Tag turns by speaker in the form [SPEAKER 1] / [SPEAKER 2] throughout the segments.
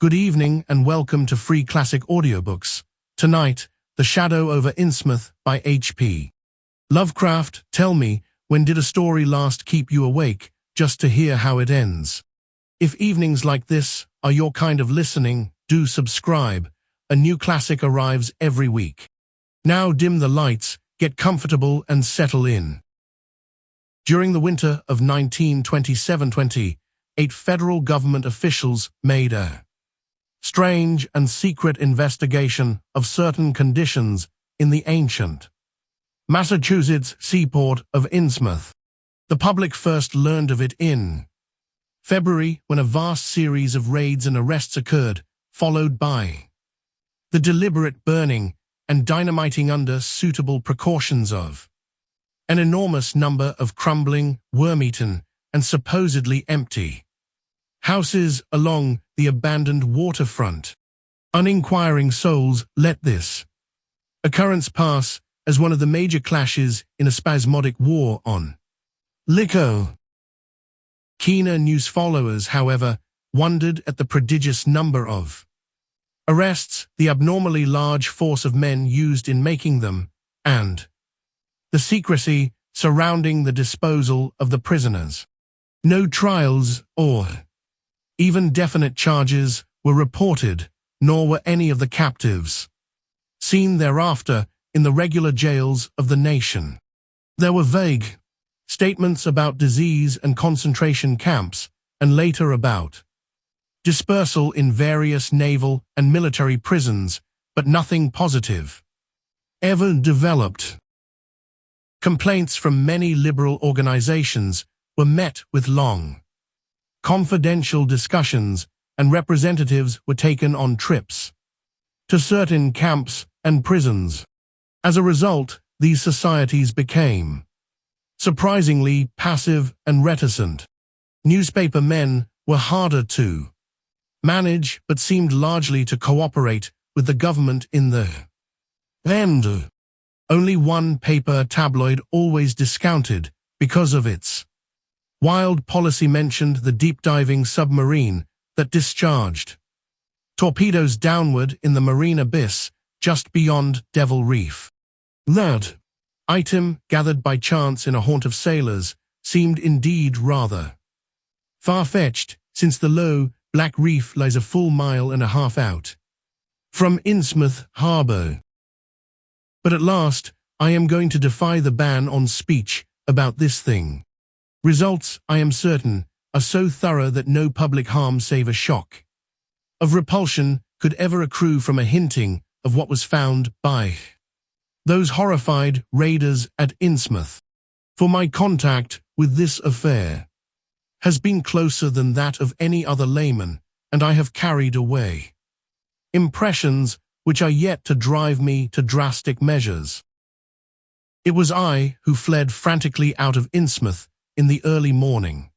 [SPEAKER 1] Good evening and welcome to Free Classic Audiobooks. Tonight, The Shadow over Innsmouth by H.P. Lovecraft. Tell me, when did a story last keep you awake, just to hear how it ends? If evenings like this are your kind of listening, do subscribe. A new classic arrives every week. Now dim the lights, get comfortable and settle in. During the winter of 1927-28, federal government officials made a strange and secret investigation of certain conditions in the ancient Massachusetts seaport of Innsmouth. The public first learned of it in February, when a vast series of raids and arrests occurred, followed by the deliberate burning and dynamiting under suitable precautions of an enormous number of crumbling, worm-eaten, and supposedly empty houses along the abandoned waterfront. Uninquiring souls let this occurrence pass as one of the major clashes in a spasmodic war on liquor. Keener news followers, however, wondered at the prodigious number of arrests, the abnormally large force of men used in making them, and the secrecy surrounding the disposal of the prisoners. No trials or even definite charges were reported, nor were any of the captives seen thereafter in the regular jails of the nation. There were vague statements about disease and concentration camps, and later about dispersal in various naval and military prisons, but nothing positive ever developed. Complaints from many liberal organizations were met with long, confidential discussions, and representatives were taken on trips to certain camps and prisons. As a result, these societies became surprisingly passive and reticent. Newspaper men were harder to manage, but seemed largely to cooperate with the government in the end. Only one paper tabloid, always discounted because of its wild policy, mentioned the deep-diving submarine that discharged torpedoes downward in the marine abyss just beyond Devil Reef. That item, gathered by chance in a haunt of sailors, seemed indeed rather far-fetched, since the low, black reef lies a full mile and a half out from Innsmouth Harbour. But at last, I am going to defy the ban on speech about this thing. Results, I am certain, are so thorough that no public harm save a shock of repulsion could ever accrue from a hinting of what was found by those horrified raiders at Innsmouth. For my contact with this affair has been closer than that of any other layman, and I have carried away impressions which are yet to drive me to drastic measures. It was I who fled frantically out of Innsmouth in the early morning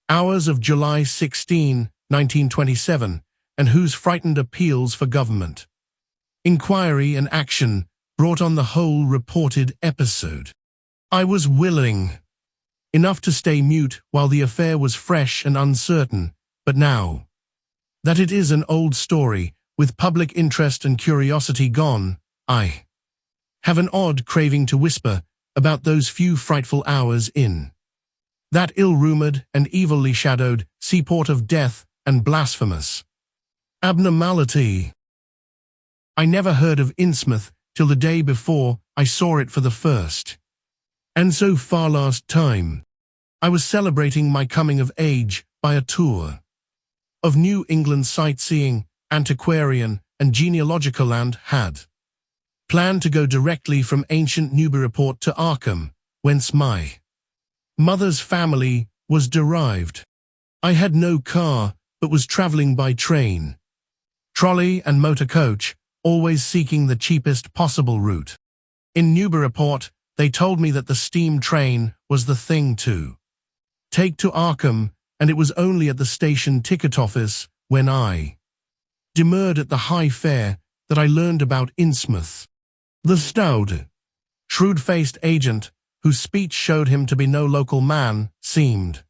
[SPEAKER 1] hours of July 16, 1927, and whose frightened appeals for government inquiry and action brought on the whole reported episode. I was willing enough to stay mute while the affair was fresh and uncertain, but now that it is an old story, with public interest and curiosity gone, I have an odd craving to whisper about those few frightful hours in that ill-rumored and evilly shadowed seaport of death and blasphemous abnormality. I never heard of Innsmouth till the day before I saw it for the first and so far last time. I was celebrating my coming of age by a tour of New England sightseeing, antiquarian, and genealogical, and had planned to go directly from ancient Newburyport to Arkham, whence my mother's family was derived. I had no car, but was traveling by train, trolley, and motor coach, always seeking the cheapest possible route. In Newburyport, they told me that the steam train was the thing to take to Arkham, and it was only at the station ticket office, when I demurred at the high fare, that I learned about Innsmouth. The stout, shrewd-faced agent, whose speech showed him to be no local man, seemed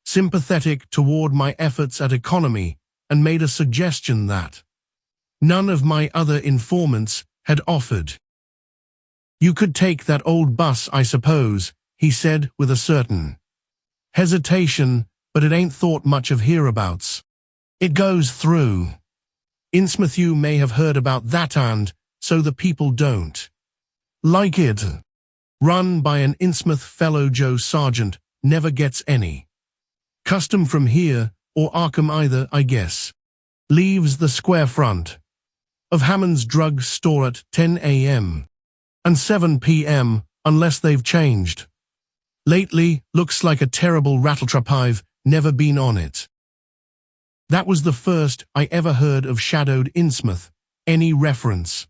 [SPEAKER 1] sympathetic toward my efforts at economy, and made a suggestion that none of my other informants had offered. "You could take that old bus, I suppose," he said with a certain hesitation, "but it ain't thought much of hereabouts. It goes through Innsmouth. You may have heard about that, and so the people don't like it. Run by an Innsmouth fellow, Joe Sargent, never gets any custom from here, or Arkham either, I guess. Leaves the square front of Hammond's drug store at 10 a.m. and 7 p.m. unless they've changed lately. Looks like a terrible rattletrap. I've never been on it." That was the first I ever heard of shadowed Innsmouth, any reference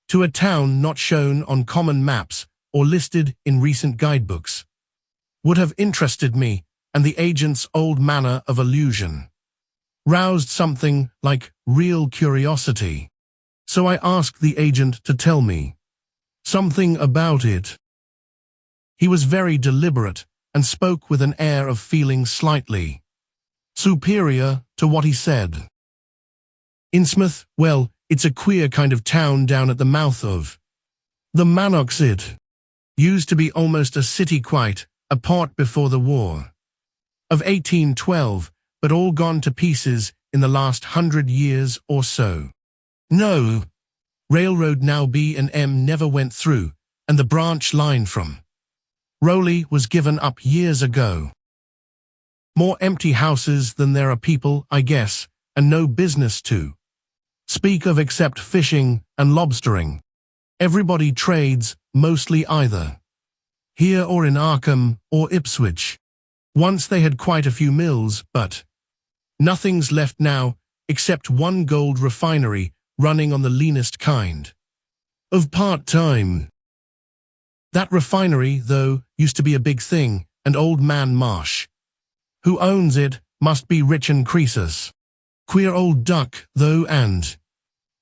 [SPEAKER 1] to a town not shown on common maps or listed in recent guidebooks would have interested me, and the agent's old manner of allusion roused something like real curiosity. So I asked the agent to tell me something about it. He was very deliberate and spoke with an air of feeling slightly superior to what he said. "Innsmouth, well, it's a queer kind of town down at the mouth of the Manox. It used to be almost a city, quite apart before the war of 1812, but all gone to pieces in the last 100 years or so. No railroad now, B&M never went through, and the branch line from Rowley was given up years ago. More empty houses than there are people, I guess, and no business to speak of except fishing and lobstering. Everybody trades, mostly either here or in Arkham or Ipswich. Once they had quite a few mills, but nothing's left now except one gold refinery running on the leanest kind of part-time. That refinery, though, used to be a big thing, and old man Marsh, who owns it, must be rich and Croesus. Queer old duck, though, and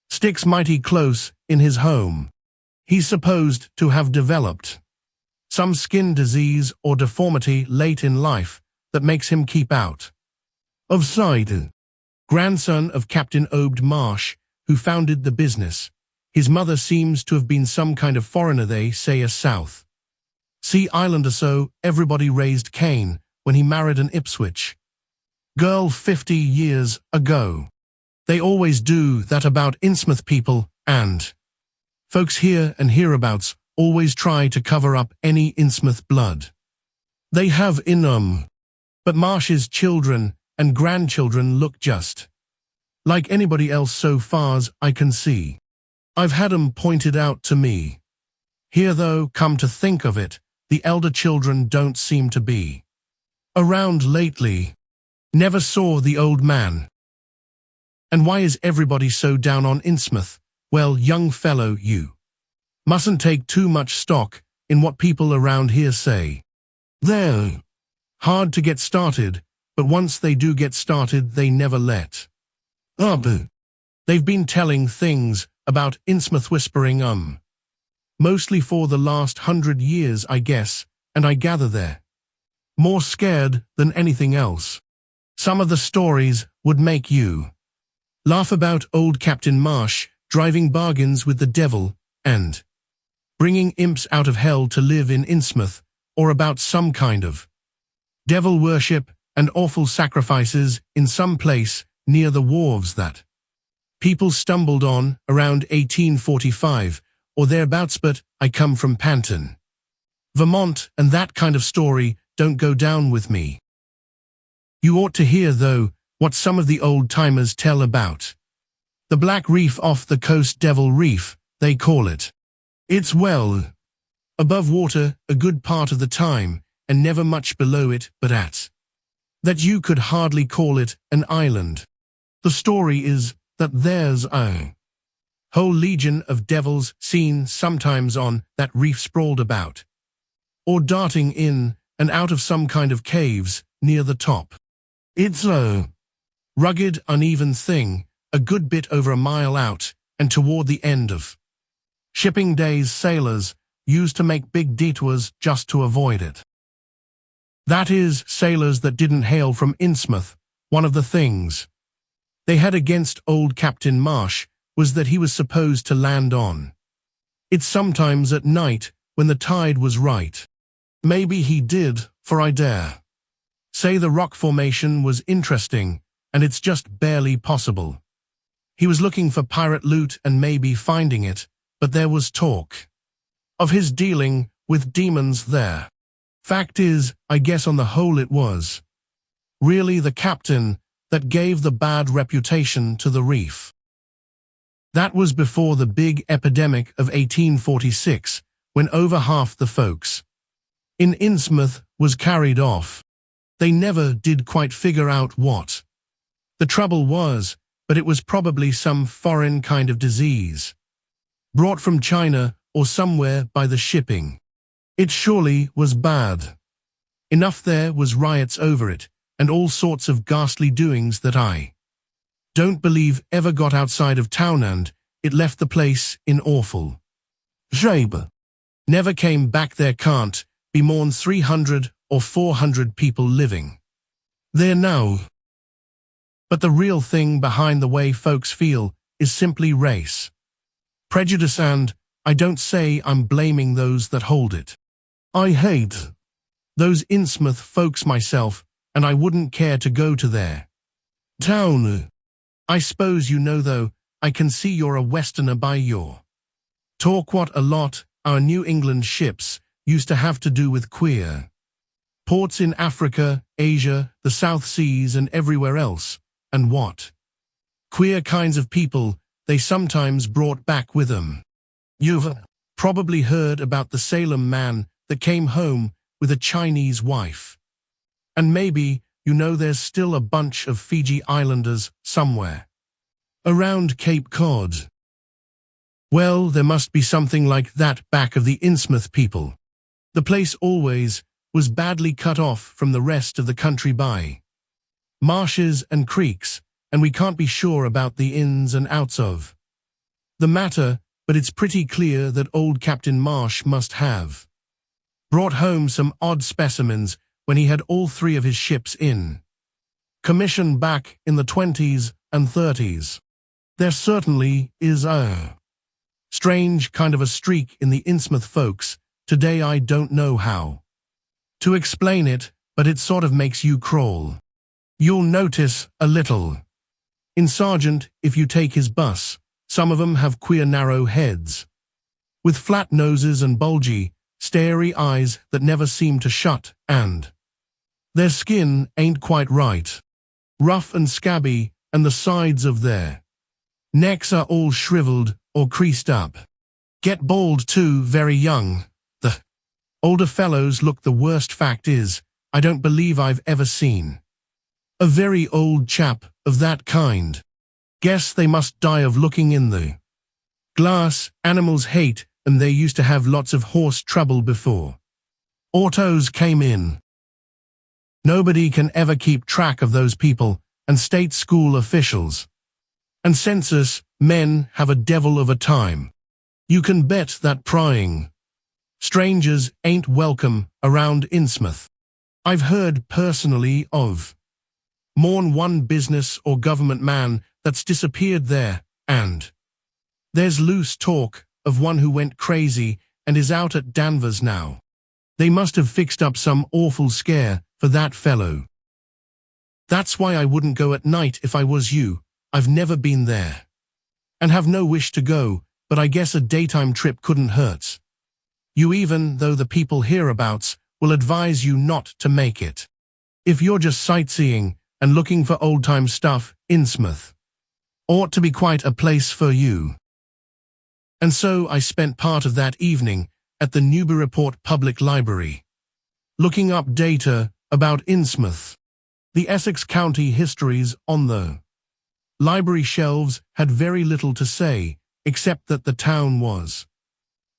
[SPEAKER 1] sticks mighty close in his home. He's supposed to have developed some skin disease or deformity late in life that makes him keep out of sight. Grandson of Captain Obed Marsh, who founded the business. His mother seems to have been some kind of foreigner, they say a South Sea Islander, so everybody raised Cain when he married an Ipswich girl 50 years ago. They always do that about Innsmouth people, and folks here and hereabouts always try to cover up any Innsmouth blood they have in them. But Marsh's children and grandchildren look just like anybody else so far's I can see. I've had 'em pointed out to me. Here, though, come to think of it, the elder children don't seem to be around lately. Never saw the old man. And why is everybody so down on Innsmouth? Well, young fellow, you mustn't take too much stock in what people around here say. They're hard to get started, but once they do get started, they never let up. They've been telling things about Innsmouth whispering mostly for the last 100 years, I guess, and I gather they're more scared than anything else. Some of the stories would make you laugh about old Captain Marsh driving bargains with the devil and bringing imps out of hell to live in Innsmouth, or about some kind of devil worship and awful sacrifices in some place near the wharves that people stumbled on around 1845 or thereabouts, but I come from Panton, Vermont, and that kind of story don't go down with me. You ought to hear, though, what some of the old-timers tell about the Black Reef off the coast, Devil Reef, they call it. It's well above water a good part of the time, and never much below it, but at that you could hardly call it an island. The story is that there's a whole legion of devils seen sometimes on that reef, sprawled about, or darting in and out of some kind of caves near the top. It's a rugged, uneven thing, a good bit over a mile out, and toward the end of shipping days, sailors used to make big detours just to avoid it. That is, sailors that didn't hail from Innsmouth. One of the things they had against old Captain Marsh was that he was supposed to land on. It's sometimes at night when the tide was right. Maybe he did, for I dare say the rock formation was interesting, and it's just barely possible. He was looking for pirate loot and maybe finding it, but there was talk of his dealing with demons there. Fact is, I guess on the whole it was really the captain that gave the bad reputation to the reef. That was before the big epidemic of 1846, when over half the folks in Innsmouth was carried off. They never did quite figure out what the trouble was, but it was probably some foreign kind of disease, brought from China or somewhere by the shipping. It surely was bad enough there was riots over it, and all sorts of ghastly doings that I don't believe ever got outside of town, and it left the place in awful shape. Never came back. There can't be more than 300 or 400 people living there now. But the real thing behind the way folks feel is simply race prejudice, and I don't say I'm blaming those that hold it. I hate those Innsmouth folks myself, and I wouldn't care to go to their town. I suppose you know, though, I can see you're a Westerner by your talk. What a lot our New England ships used to have to do with queer ports in Africa, Asia, the South Seas, and everywhere else, and what queer kinds of people they sometimes brought back with them. You've probably heard about the Salem man that came home with a Chinese wife. And maybe you know there's still a bunch of Fiji Islanders somewhere around Cape Cod. Well, there must be something like that back of the Innsmouth people. The place always was badly cut off from the rest of the country by marshes and creeks, and we can't be sure about the ins and outs of the matter, but it's pretty clear that old Captain Marsh must have brought home some odd specimens when he had all three of his ships in commission back in the 20s and 30s. There certainly is a strange kind of a streak in the Innsmouth folks today. I don't know how to explain it, but it sort of makes you crawl. You'll notice a little in Sergeant if you take his bus. Some of 'em have queer narrow heads with flat noses and bulgy, starey eyes that never seem to shut, and their skin ain't quite right, rough and scabby, and the sides of their necks are all shriveled or creased up. Get bald too, very young. The older fellows look the worst. Fact is, I don't believe I've ever seen a very old chap of that kind. Guess they must die of looking in the glass. Animals hate, and they used to have lots of horse trouble before autos came in. Nobody can ever keep track of those people, and state school officials and census men have a devil of a time. You can bet that prying strangers ain't welcome around Innsmouth. I've heard personally of more than one business or government man that's disappeared there, and there's loose talk of one who went crazy and is out at Danvers now. They must have fixed up some awful scare for that fellow. That's why I wouldn't go at night if I was you. I've never been there and have no wish to go, but I guess a daytime trip couldn't hurt you, even though the people hereabouts will advise you not to make it. If you're just sightseeing and looking for old-time stuff, Innsmouth ought to be quite a place for you. And so I spent part of that evening at the Newburyport Public Library, looking up data about Innsmouth. The Essex County histories on the library shelves had very little to say, except that the town was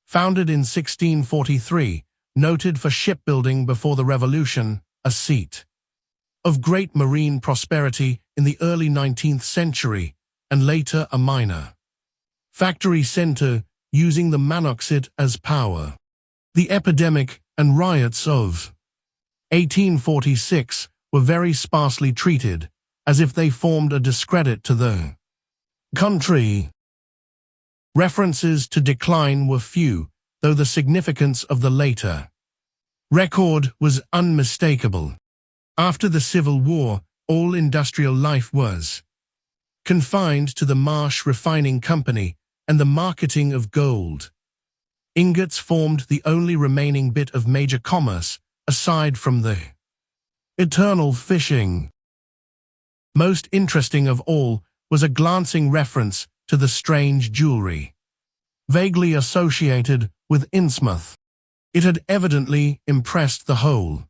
[SPEAKER 1] founded in 1643, noted for shipbuilding before the Revolution, a seat of great marine prosperity in the early 19th century, and later a minor factory center using the monoxide as power. The epidemic and riots of 1846 were very sparsely treated, as if they formed a discredit to the country. References to decline were few, though the significance of the later record was unmistakable. After the Civil War, all industrial life was confined to the Marsh Refining Company and the marketing of gold. Ingots formed the only remaining bit of major commerce, aside from the eternal fishing. Most interesting of all was a glancing reference to the strange jewelry, vaguely associated with Innsmouth. It had evidently impressed the whole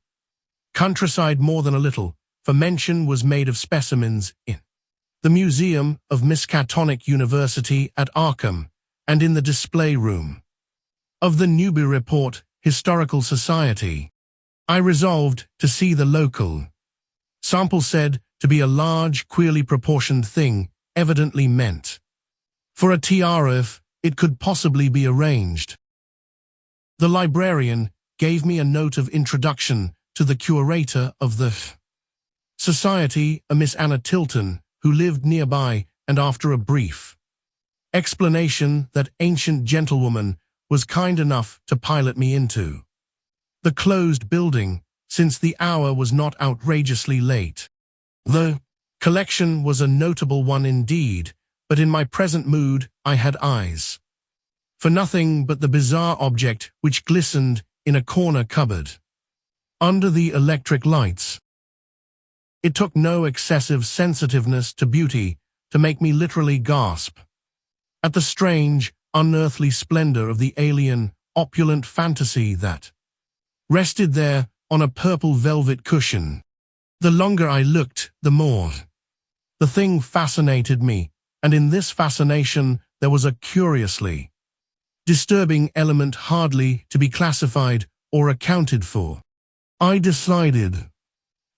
[SPEAKER 1] countryside more than a little, for mention was made of specimens in the Museum of Miskatonic University at Arkham and in the display room of the Newburyport Historical Society. I resolved to see the local sample, said to be a large, queerly proportioned thing, evidently meant for a tiara if it could possibly be arranged. The librarian gave me a note of introduction to the curator of the society, a Miss Anna Tilton, who lived nearby, and after a brief explanation, that ancient gentlewoman was kind enough to pilot me into the closed building, since the hour was not outrageously late. The collection was a notable one indeed, but in my present mood I had eyes for nothing but the bizarre object which glistened in a corner cupboard under the electric lights. It took no excessive sensitiveness to beauty to make me literally gasp at the strange, unearthly splendor of the alien, opulent fantasy that rested there on a purple velvet cushion. The longer I looked, the more the thing fascinated me, and in this fascination there was a curiously disturbing element hardly to be classified or accounted for. I decided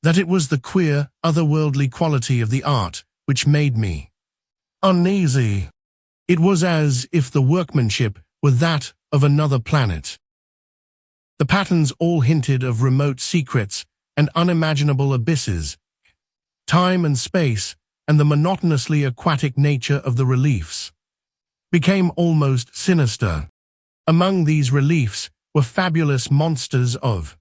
[SPEAKER 1] that it was the queer, otherworldly quality of the art which made me uneasy. It was as if the workmanship were that of another planet. The patterns all hinted of remote secrets and unimaginable abysses. Time and space, and the monotonously aquatic nature of the reliefs, became almost sinister. Among these reliefs were fabulous monsters of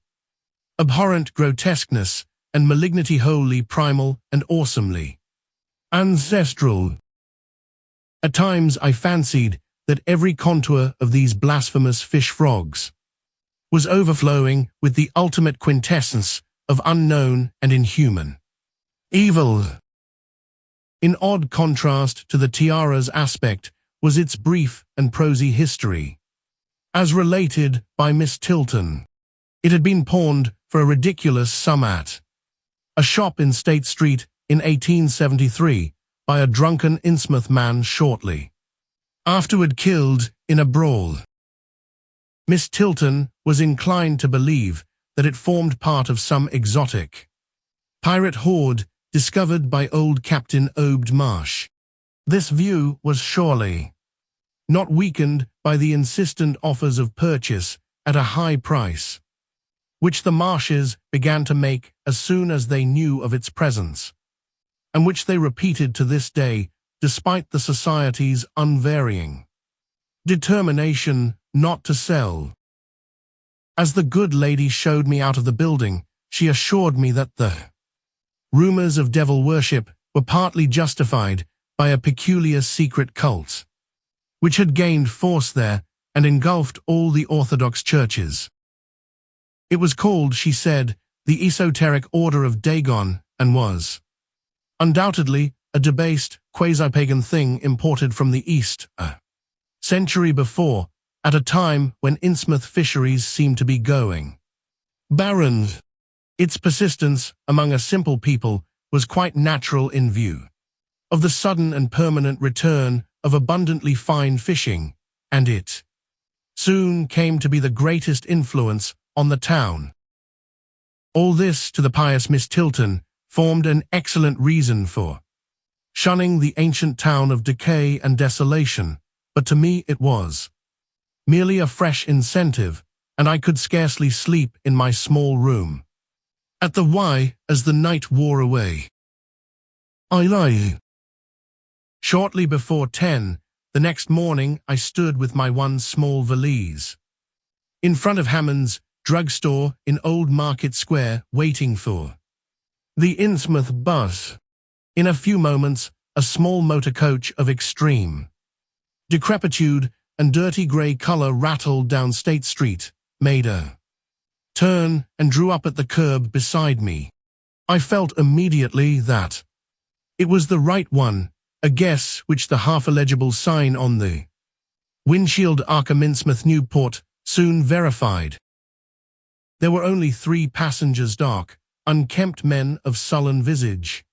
[SPEAKER 1] abhorrent grotesqueness and malignity, wholly primal and awesomely ancestral. At times I fancied that every contour of these blasphemous fish-frogs was overflowing with the ultimate quintessence of unknown and inhuman evil. In odd contrast to the tiara's aspect was its brief and prosy history. As related by Miss Tilton, it had been pawned for a ridiculous sum at a shop in State Street in 1873 by a drunken Innsmouth man shortly afterward killed in a brawl. Miss Tilton was inclined to believe that it formed part of some exotic pirate horde discovered by old Captain Obed Marsh. This view was surely not weakened by the insistent offers of purchase at a high price, which the Marshes began to make as soon as they knew of its presence, and which they repeated to this day, despite the Society's unvarying determination not to sell. As the good lady showed me out of the building, she assured me that the rumors of devil worship were partly justified by a peculiar secret cult, which had gained force there and engulfed all the Orthodox churches. It was called, she said, the Esoteric Order of Dagon, and was undoubtedly a debased, quasi-pagan thing imported from the East a century before, at a time when Innsmouth fisheries seemed to be going barren. Its persistence among a simple people was quite natural in view of the sudden and permanent return of abundantly fine fishing, and it soon came to be the greatest influence on the town. All this, to the pious Miss Tilton, formed an excellent reason for shunning the ancient town of decay and desolation, but to me it was merely a fresh incentive, and I could scarcely sleep in my small room at the Y as the night wore away. I lie. Shortly before 10, the next morning I stood with my one small valise in front of Hammond's drugstore in Old Market Square, waiting for the Innsmouth bus. In a few moments, a small motor coach of extreme decrepitude and dirty grey colour rattled down State Street, made a turn, and drew up at the curb beside me. I felt immediately that it was the right one, a guess which the half-illegible sign on the windshield Arkham Innsmouth Newport soon verified. There were only 3 passengers, dark, unkempt men of sullen visage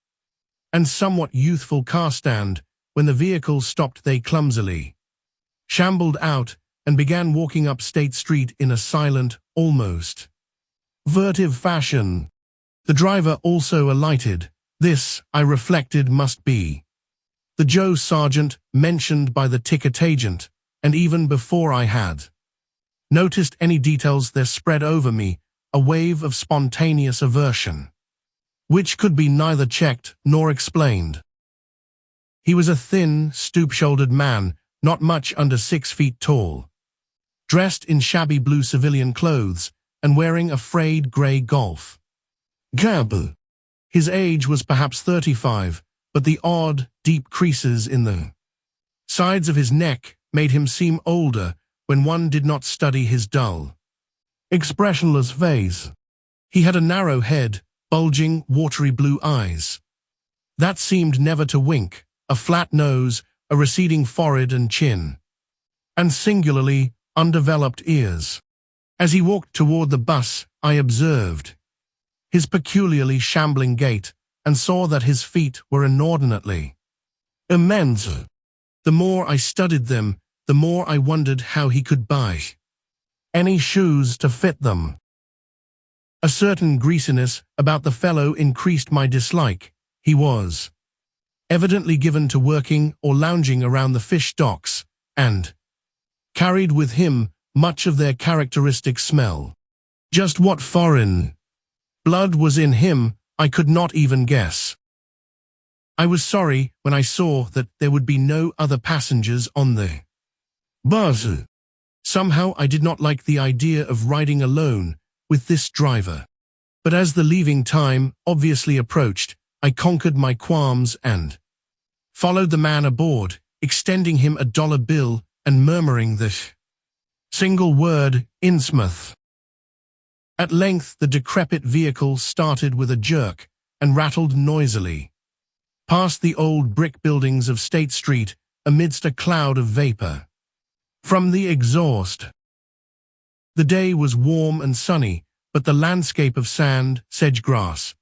[SPEAKER 1] and somewhat youthful car-stand. When the vehicle stopped, they clumsily shambled out and began walking up State Street in a silent, almost furtive fashion. The driver also alighted. This, I reflected, must be the Joe Sergeant mentioned by the ticket agent, and even before I had noticed any details, there spread over me a wave of spontaneous aversion, which could be neither checked nor explained. He was a thin, stoop-shouldered man, not much under 6 feet tall, dressed in shabby blue civilian clothes and wearing a frayed grey golf cap. His age was perhaps 35, but the odd, deep creases in the sides of his neck made him seem older when one did not study his dull, expressionless face. He had a narrow head, bulging, watery blue eyes that seemed never to wink, a flat nose, a receding forehead and chin, and singularly undeveloped ears. As he walked toward the bus, I observed his peculiarly shambling gait and saw that his feet were inordinately immense. The more I studied them, the more I wondered how he could buy any shoes to fit them. A certain greasiness about the fellow increased my dislike. He was evidently given to working or lounging around the fish docks, and carried with him much of their characteristic smell. Just what foreign blood was in him, I could not even guess. I was sorry when I saw that there would be no other passengers on the bus. Somehow I did not like the idea of riding alone with this driver. But as the leaving time obviously approached, I conquered my qualms and followed the man aboard, extending him a $1 bill and murmuring the single word, Innsmouth. At length the decrepit vehicle started with a jerk and rattled noisily past the old brick buildings of State Street amidst a cloud of vapor from the exhaust. The day was warm and sunny, but the landscape of sand, sedge-grass,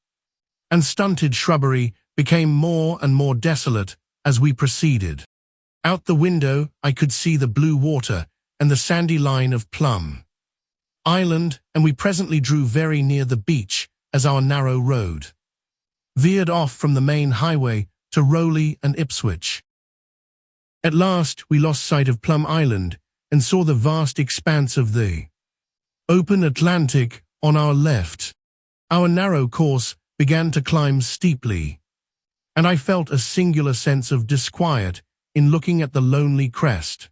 [SPEAKER 1] and stunted shrubbery became more and more desolate as we proceeded. Out the window I could see the blue water and the sandy line of Plum Island, and we presently drew very near the beach as our narrow road veered off from the main highway to Rowley and Ipswich. At last we lost sight of Plum Island and saw the vast expanse of the open Atlantic on our left. Our narrow course began to climb steeply, and I felt a singular sense of disquiet in looking at the lonely crest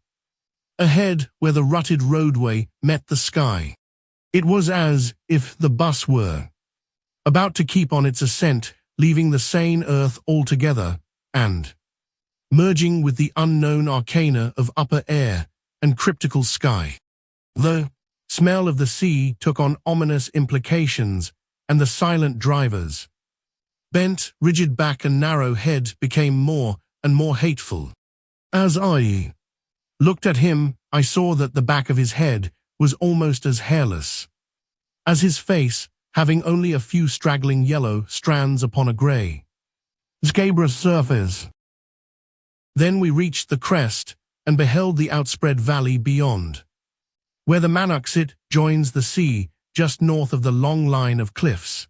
[SPEAKER 1] ahead where the rutted roadway met the sky. It was as if the bus were about to keep on its ascent, leaving the sane earth altogether and merging with the unknown arcana of upper air and cryptical sky. The smell of the sea took on ominous implications, and the silent driver's bent, rigid back and narrow head became more and more hateful. As I looked at him, I saw that the back of his head was almost as hairless as his face, having only a few straggling yellow strands upon a grey, scabrous surface. Then we reached the crest and beheld the outspread valley beyond, where the Manoxet joins the sea just north of the long line of cliffs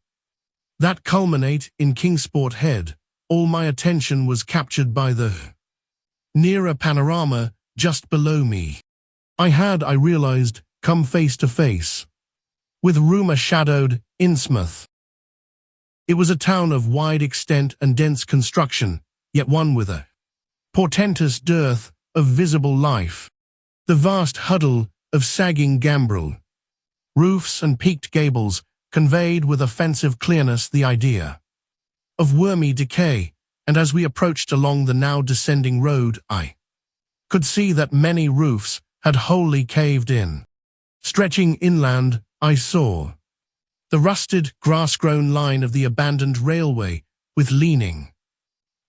[SPEAKER 1] that culminate in Kingsport Head. All my attention was captured by the nearer panorama just below me. I realized, come face to face with rumour-shadowed Innsmouth. It was a town of wide extent and dense construction, yet one with a portentous dearth of visible life. The vast huddle of sagging gambrel roofs and peaked gables conveyed with offensive clearness the idea of wormy decay, and as we approached along the now descending road, I could see that many roofs had wholly caved in. Stretching inland, I saw the rusted, grass-grown line of the abandoned railway with leaning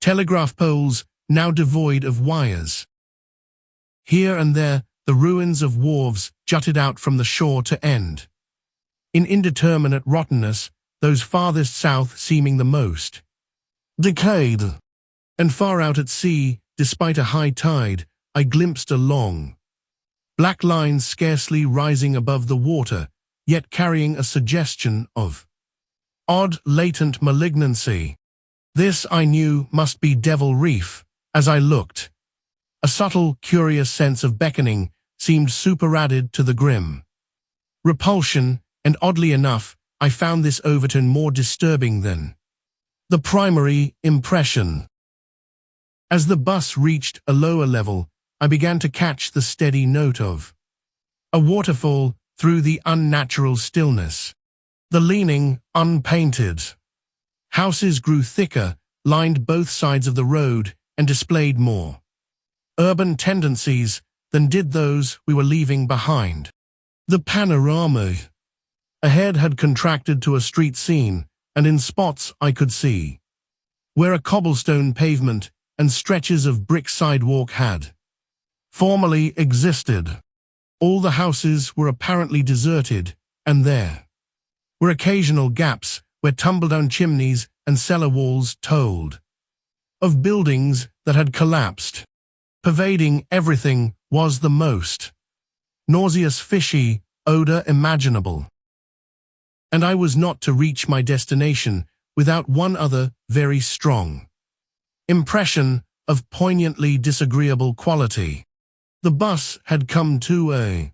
[SPEAKER 1] telegraph poles now devoid of wires. Here and there, the ruins of wharves jutted out from the shore to end in indeterminate rottenness, those farthest south seeming the most decayed. And far out at sea, despite a high tide, I glimpsed a long, black line scarcely rising above the water, yet carrying a suggestion of odd latent malignancy. This, I knew, must be Devil Reef. As I looked, a subtle, curious sense of beckoning seemed superadded to the grim repulsion, and oddly enough, I found this overtone more disturbing than the primary impression. As the bus reached a lower level, I began to catch the steady note of a waterfall through the unnatural stillness. The leaning, unpainted houses grew thicker, lined both sides of the road, and displayed more urban tendencies than did those we were leaving behind. The panorama ahead had contracted to a street scene, and in spots I could see where a cobblestone pavement and stretches of brick sidewalk had formerly existed. All the houses were apparently deserted, and there were occasional gaps where tumble-down chimneys and cellar walls told of buildings that had collapsed. Pervading everything was the most nauseous fishy odor imaginable. And I was not to reach my destination without one other very strong impression of poignantly disagreeable quality. The bus had come to a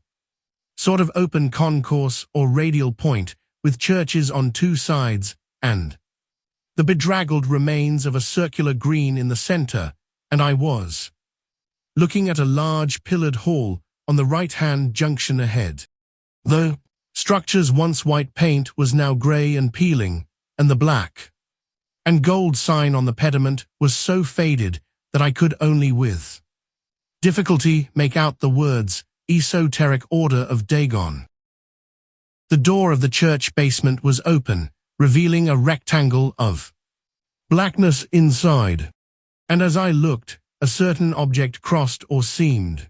[SPEAKER 1] sort of open concourse or radial point with churches on two sides and the bedraggled remains of a circular green in the center, and I was looking at a large pillared hall on the right-hand junction ahead. The structure's once white paint was now grey and peeling, and the black and gold sign on the pediment was so faded that I could only with difficulty make out the words Esoteric Order of Dagon. The door of the church basement was open, revealing a rectangle of blackness inside, and as I looked, a certain object crossed or seemed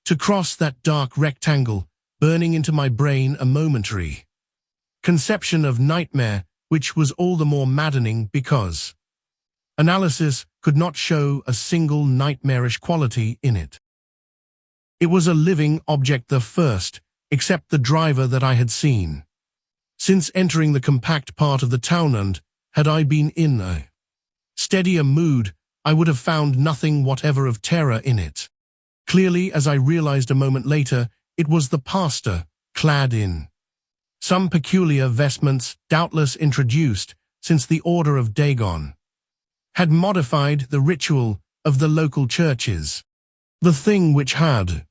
[SPEAKER 1] to cross that dark rectangle, burning into my brain a momentary conception of nightmare, which was all the more maddening because analysis could not show a single nightmarish quality in it. It was a living object, the first, except the driver that I had seen since entering the compact part of the town, and had I been in a steadier mood, I would have found nothing whatever of terror in it. Clearly, as I realized a moment later, it was the pastor, clad in some peculiar vestments doubtless introduced since the Order of Dagon had modified the ritual of the local churches. The thing which had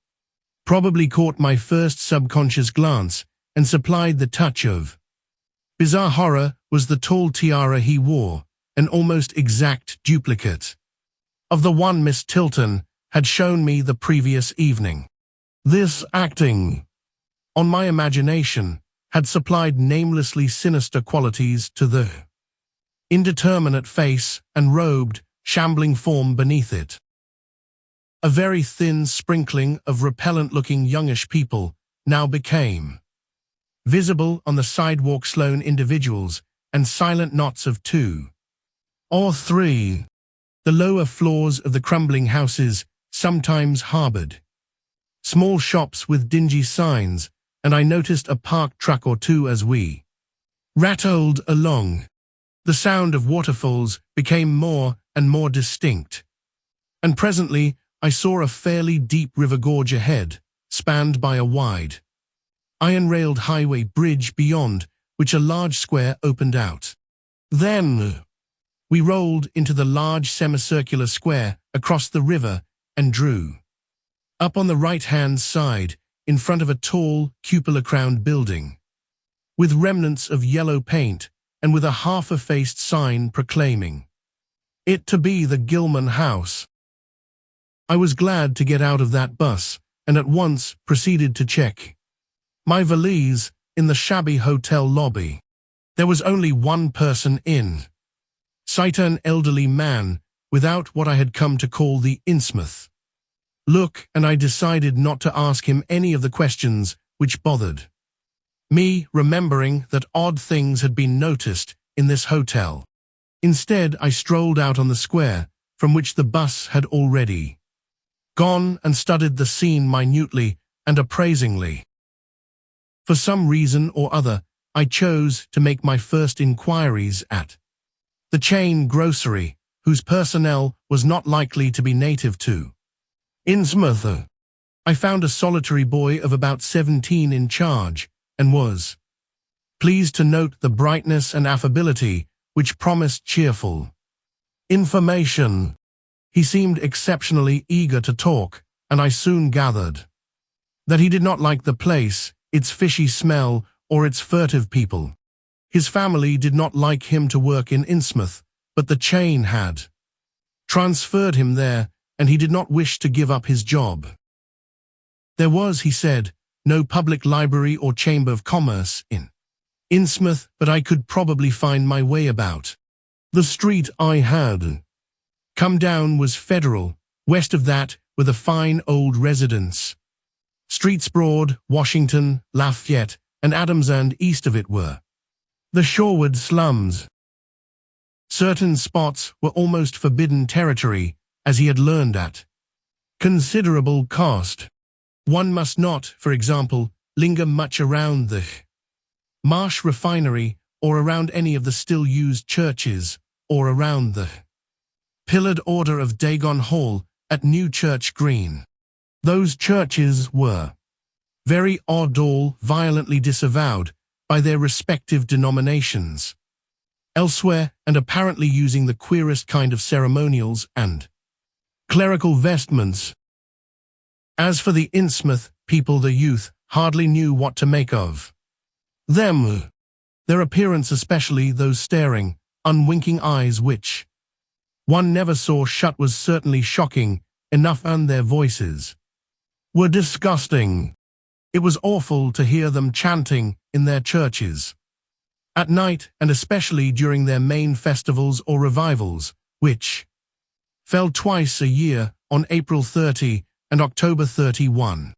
[SPEAKER 1] probably caught my first subconscious glance and supplied the touch of bizarre horror was the tall tiara he wore, an almost exact duplicate of the one Miss Tilton had shown me the previous evening. This acting on my imagination had supplied namelessly sinister qualities to the indeterminate face and robed, shambling form beneath it. A very thin sprinkling of repellent-looking youngish people now became visible on the sidewalks, lone individuals and silent knots of 2 or 3. The lower floors of the crumbling houses sometimes harbored small shops with dingy signs, and I noticed a parked truck or two as we rattled along. The sound of waterfalls became more and more distinct, and presently I saw a fairly deep river gorge ahead, spanned by a wide, iron-railed highway bridge beyond which a large square opened out. Then we rolled into the large semicircular square across the river and drew up on the right-hand side in front of a tall, cupola-crowned building, with remnants of yellow paint and with a half-effaced sign proclaiming it to be the Gilman House. I was glad to get out of that bus and at once proceeded to check my valise in the shabby hotel lobby. There was only one person in sight, an elderly man without what I had come to call the Innsmouth look, and I decided not to ask him any of the questions which bothered me, remembering that odd things had been noticed in this hotel. Instead, I strolled out on the square, from which the bus had already gone, and studied the scene minutely and appraisingly. For some reason or other, I chose to make my first inquiries at the chain grocery, whose personnel was not likely to be native to Innsmouth. I found a solitary boy of about 17 in charge, and was pleased to note the brightness and affability which promised cheerful information. He seemed exceptionally eager to talk, and I soon gathered that he did not like the place, its fishy smell, or its furtive people. His family did not like him to work in Innsmouth, but the chain had transferred him there, and he did not wish to give up his job. There was, he said, no public library or chamber of commerce in Innsmouth, but I could probably find my way about. The street I had come down was Federal. West of that were the fine old residence streets, Broad, Washington, Lafayette, and Adams, and east of it were the shoreward slums. Certain spots were almost forbidden territory, as he had learned at considerable cost. One must not, for example, linger much around the Marsh Refinery, or around any of the still-used churches, or around the pillared order of Dagon Hall at New Church Green. Those churches were very odd, all violently disavowed by their respective denominations elsewhere, and apparently using the queerest kind of ceremonials and clerical vestments. As for the Innsmouth people, the youth hardly knew what to make of them. Their appearance, especially those staring, unwinking eyes which one never saw shut, was certainly shocking enough, and their voices were disgusting. It was awful to hear them chanting in their churches at night, and especially during their main festivals or revivals, which fell twice a year, on April 30 and October 31.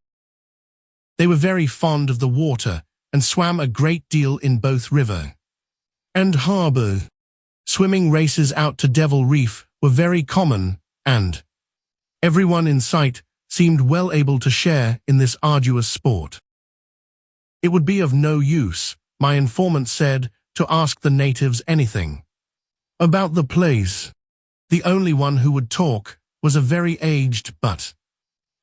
[SPEAKER 1] They were very fond of the water, and swam a great deal in both river and harbour. Swimming races out to Devil Reef were very common, and everyone in sight seemed well able to share in this arduous sport. It would be of no use, my informant said, to ask the natives anything about the place. The only one who would talk was a very aged but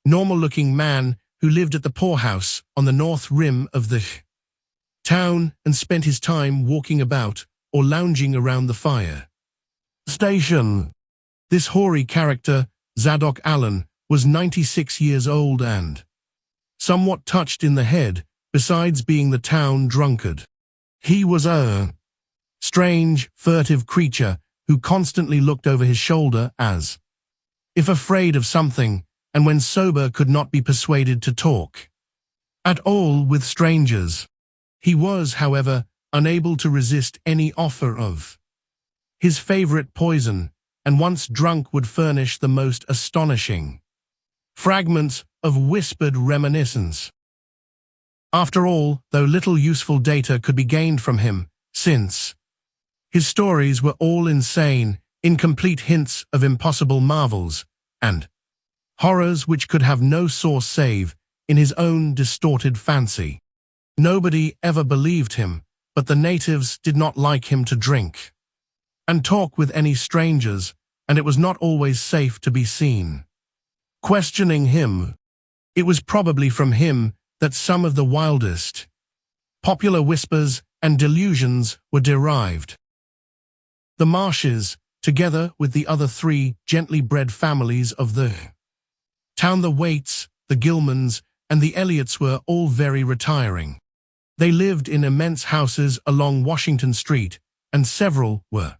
[SPEAKER 1] normal-looking man who lived at the poorhouse on the north rim of the town, and spent his time walking about or lounging around the fire station. This hoary character, Zadok Allen, was 96 years old and somewhat touched in the head, besides being the town drunkard. He was a strange, furtive creature who constantly looked over his shoulder as if afraid of something, and when sober could not be persuaded to talk at all with strangers. He was, however, unable to resist any offer of his favorite poison, and once drunk would furnish the most astonishing fragments of whispered reminiscence. After all, though little useful data could be gained from him, since his stories were all insane, incomplete hints of impossible marvels, and horrors which could have no source save in his own distorted fancy. Nobody ever believed him, but the natives did not like him to drink and talk with any strangers, and it was not always safe to be seen questioning him. It was probably from him that some of the wildest popular whispers and delusions were derived. The Marshes, together with the other three gently bred families of the town, the Waits, the Gilmans, and the Elliots, were all very retiring. They lived in immense houses along Washington Street, and several were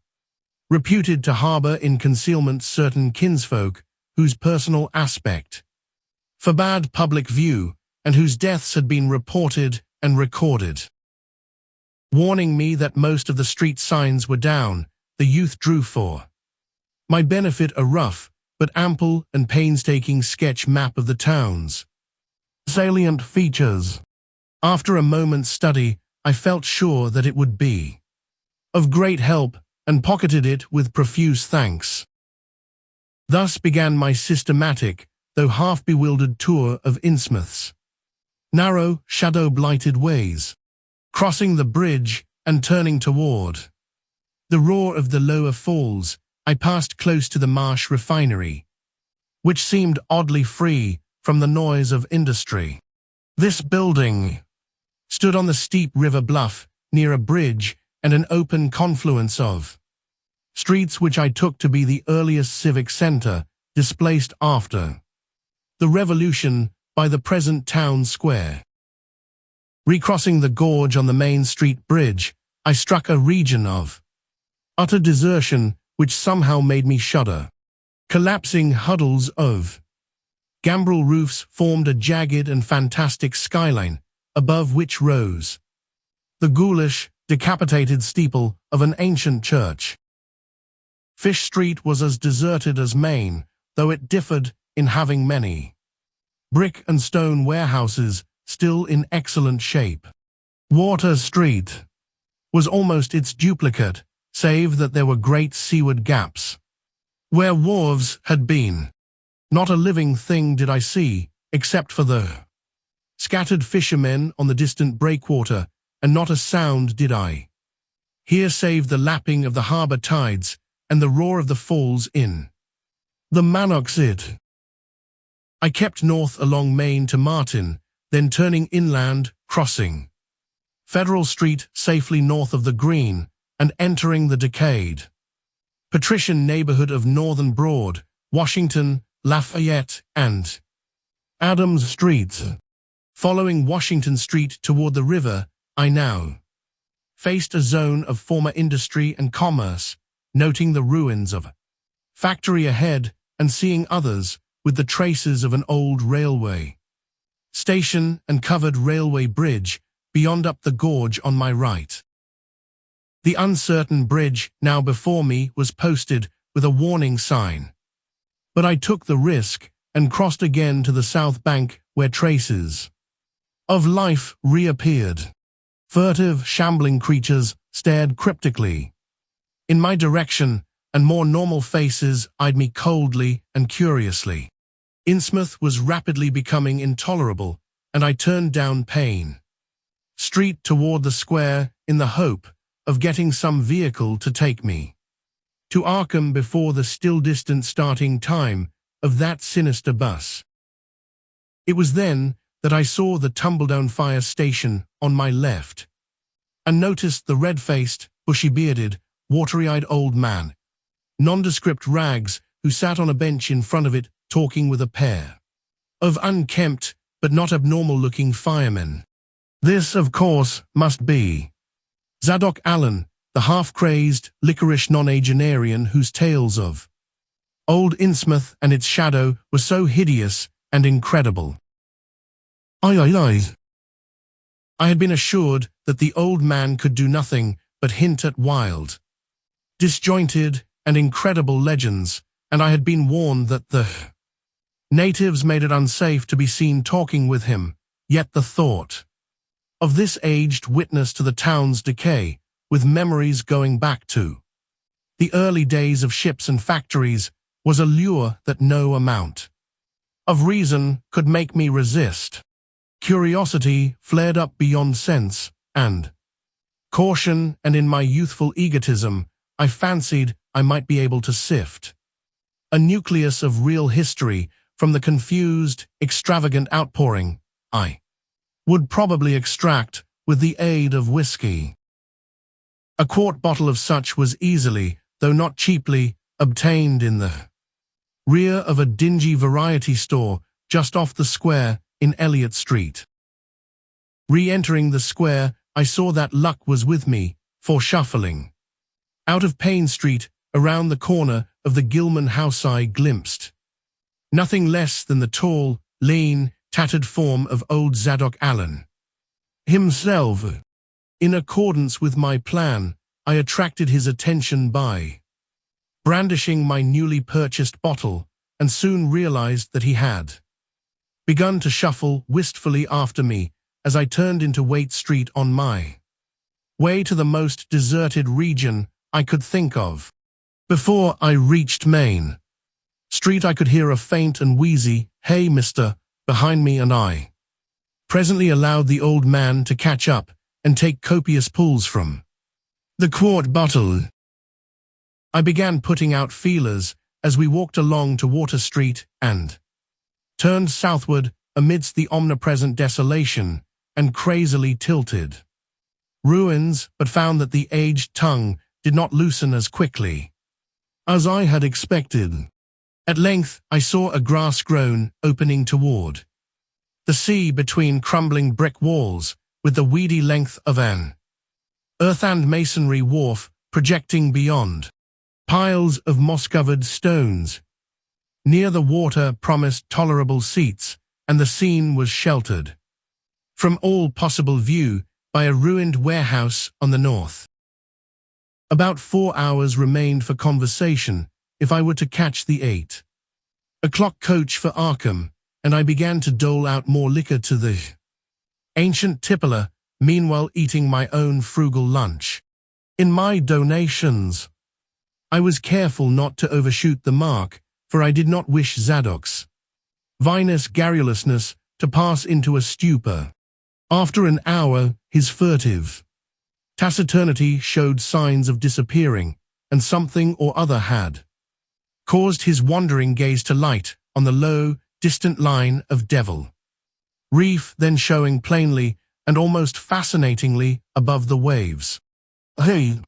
[SPEAKER 1] reputed to harbor in concealment certain kinsfolk whose personal aspect forbade public view, and whose deaths had been reported and recorded. Warning me that most of the street signs were down, the youth drew for my benefit a rough but ample and painstaking sketch map of the town's salient features. After a moment's study, I felt sure that it would be of great help, and pocketed it with profuse thanks. Thus began my systematic, though half-bewildered tour of Innsmouth's narrow, shadow-blighted ways. Crossing the bridge and turning toward the roar of the lower falls, I passed close to the Marsh refinery, which seemed oddly free from the noise of industry. This building stood on the steep river bluff near a bridge and an open confluence of streets which I took to be the earliest civic center, displaced after the Revolution by the present town square. Recrossing the gorge on the Main Street Bridge, I struck a region of utter desertion which somehow made me shudder. Collapsing huddles of gambrel roofs formed a jagged and fantastic skyline, above which rose the ghoulish, decapitated steeple of an ancient church. Fish Street was as deserted as Main, though it differed in having many brick and stone warehouses still in excellent shape. Water Street was almost its duplicate, save that there were great seaward gaps where wharves had been. Not a living thing did I see, except for the scattered fishermen on the distant breakwater, and not a sound did I hear save the lapping of the harbour tides and the roar of the falls in the Manoxid. I kept north along Main to Martin, then turning inland, crossing Federal Street safely north of the Green, and entering the decayed patrician neighborhood of Northern Broad, Washington, Lafayette, and Adams Streets. Following Washington Street toward the river, I now faced a zone of former industry and commerce, noting the ruins of a factory ahead and seeing others with the traces of an old railway station and covered railway bridge beyond up the gorge on my right. The uncertain bridge now before me was posted with a warning sign, but I took the risk and crossed again to the south bank where traces of life reappeared. Furtive, shambling creatures stared cryptically in my direction, and more normal faces eyed me coldly and curiously. Innsmouth was rapidly becoming intolerable, and I turned down Payne Street toward the square in the hope of getting some vehicle to take me to Arkham before the still distant starting time of that sinister bus. It was then that I saw the Tumbledown fire station on my left, and noticed the red-faced, bushy-bearded, watery-eyed old man, nondescript rags, who sat on a bench in front of it talking with a pair of unkempt but not abnormal-looking firemen. This, of course, must be Zadok Allen, the half-crazed, licorice nonagenarian whose tales of old Innsmouth and its shadow were so hideous and incredible. I had been assured that the old man could do nothing but hint at wild, disjointed, and incredible legends, and I had been warned that the natives made it unsafe to be seen talking with him, yet the thought of this aged witness to the town's decay, with memories going back to the early days of ships and factories, was a lure that no amount of reason could make me resist. Curiosity flared up beyond sense and caution, and in my youthful egotism, I fancied I might be able to sift a nucleus of real history from the confused, extravagant outpouring I would probably extract with the aid of whiskey. A quart bottle of such was easily though not cheaply, obtained in the rear of a dingy variety store just off the square in Elliott Street. Re-entering the square, I saw that luck was with me, for shuffling out of Payne Street, around the corner of the Gilman house, I glimpsed nothing less than the tall, lean, tattered form of old Zadok Allen himself. In accordance with my plan, I attracted his attention by brandishing my newly purchased bottle, and soon realized that he had begun to shuffle wistfully after me as I turned into Waite Street on my way to the most deserted region I could think of. Before I reached Main Street, I could hear a faint and wheezy, "Hey, mister," behind me, and I presently allowed the old man to catch up and take copious pulls from the quart bottle. I began putting out feelers as we walked along to Water Street and turned southward amidst the omnipresent desolation and crazily tilted ruins, but found that the aged tongue did not loosen as quickly as I had expected. At length, I saw a grass-grown opening toward the sea between crumbling brick walls, with the weedy length of an earth and masonry wharf projecting beyond piles of moss-covered stones. Near the water promised tolerable seats, and the scene was sheltered from all possible view by a ruined warehouse on the north. About 4 hours remained for conversation if I were to catch the 8 o'clock coach for Arkham, and I began to dole out more liquor to the ancient tippler, meanwhile eating my own frugal lunch. In my donations, I was careful not to overshoot the mark, for I did not wish Zadok's vinous garrulousness to pass into a stupor. After an hour, his furtive taciturnity showed signs of disappearing, and something or other had caused his wandering gaze to light on the low, distant line of Devil Reef, then showing plainly and almost fascinatingly above the waves. He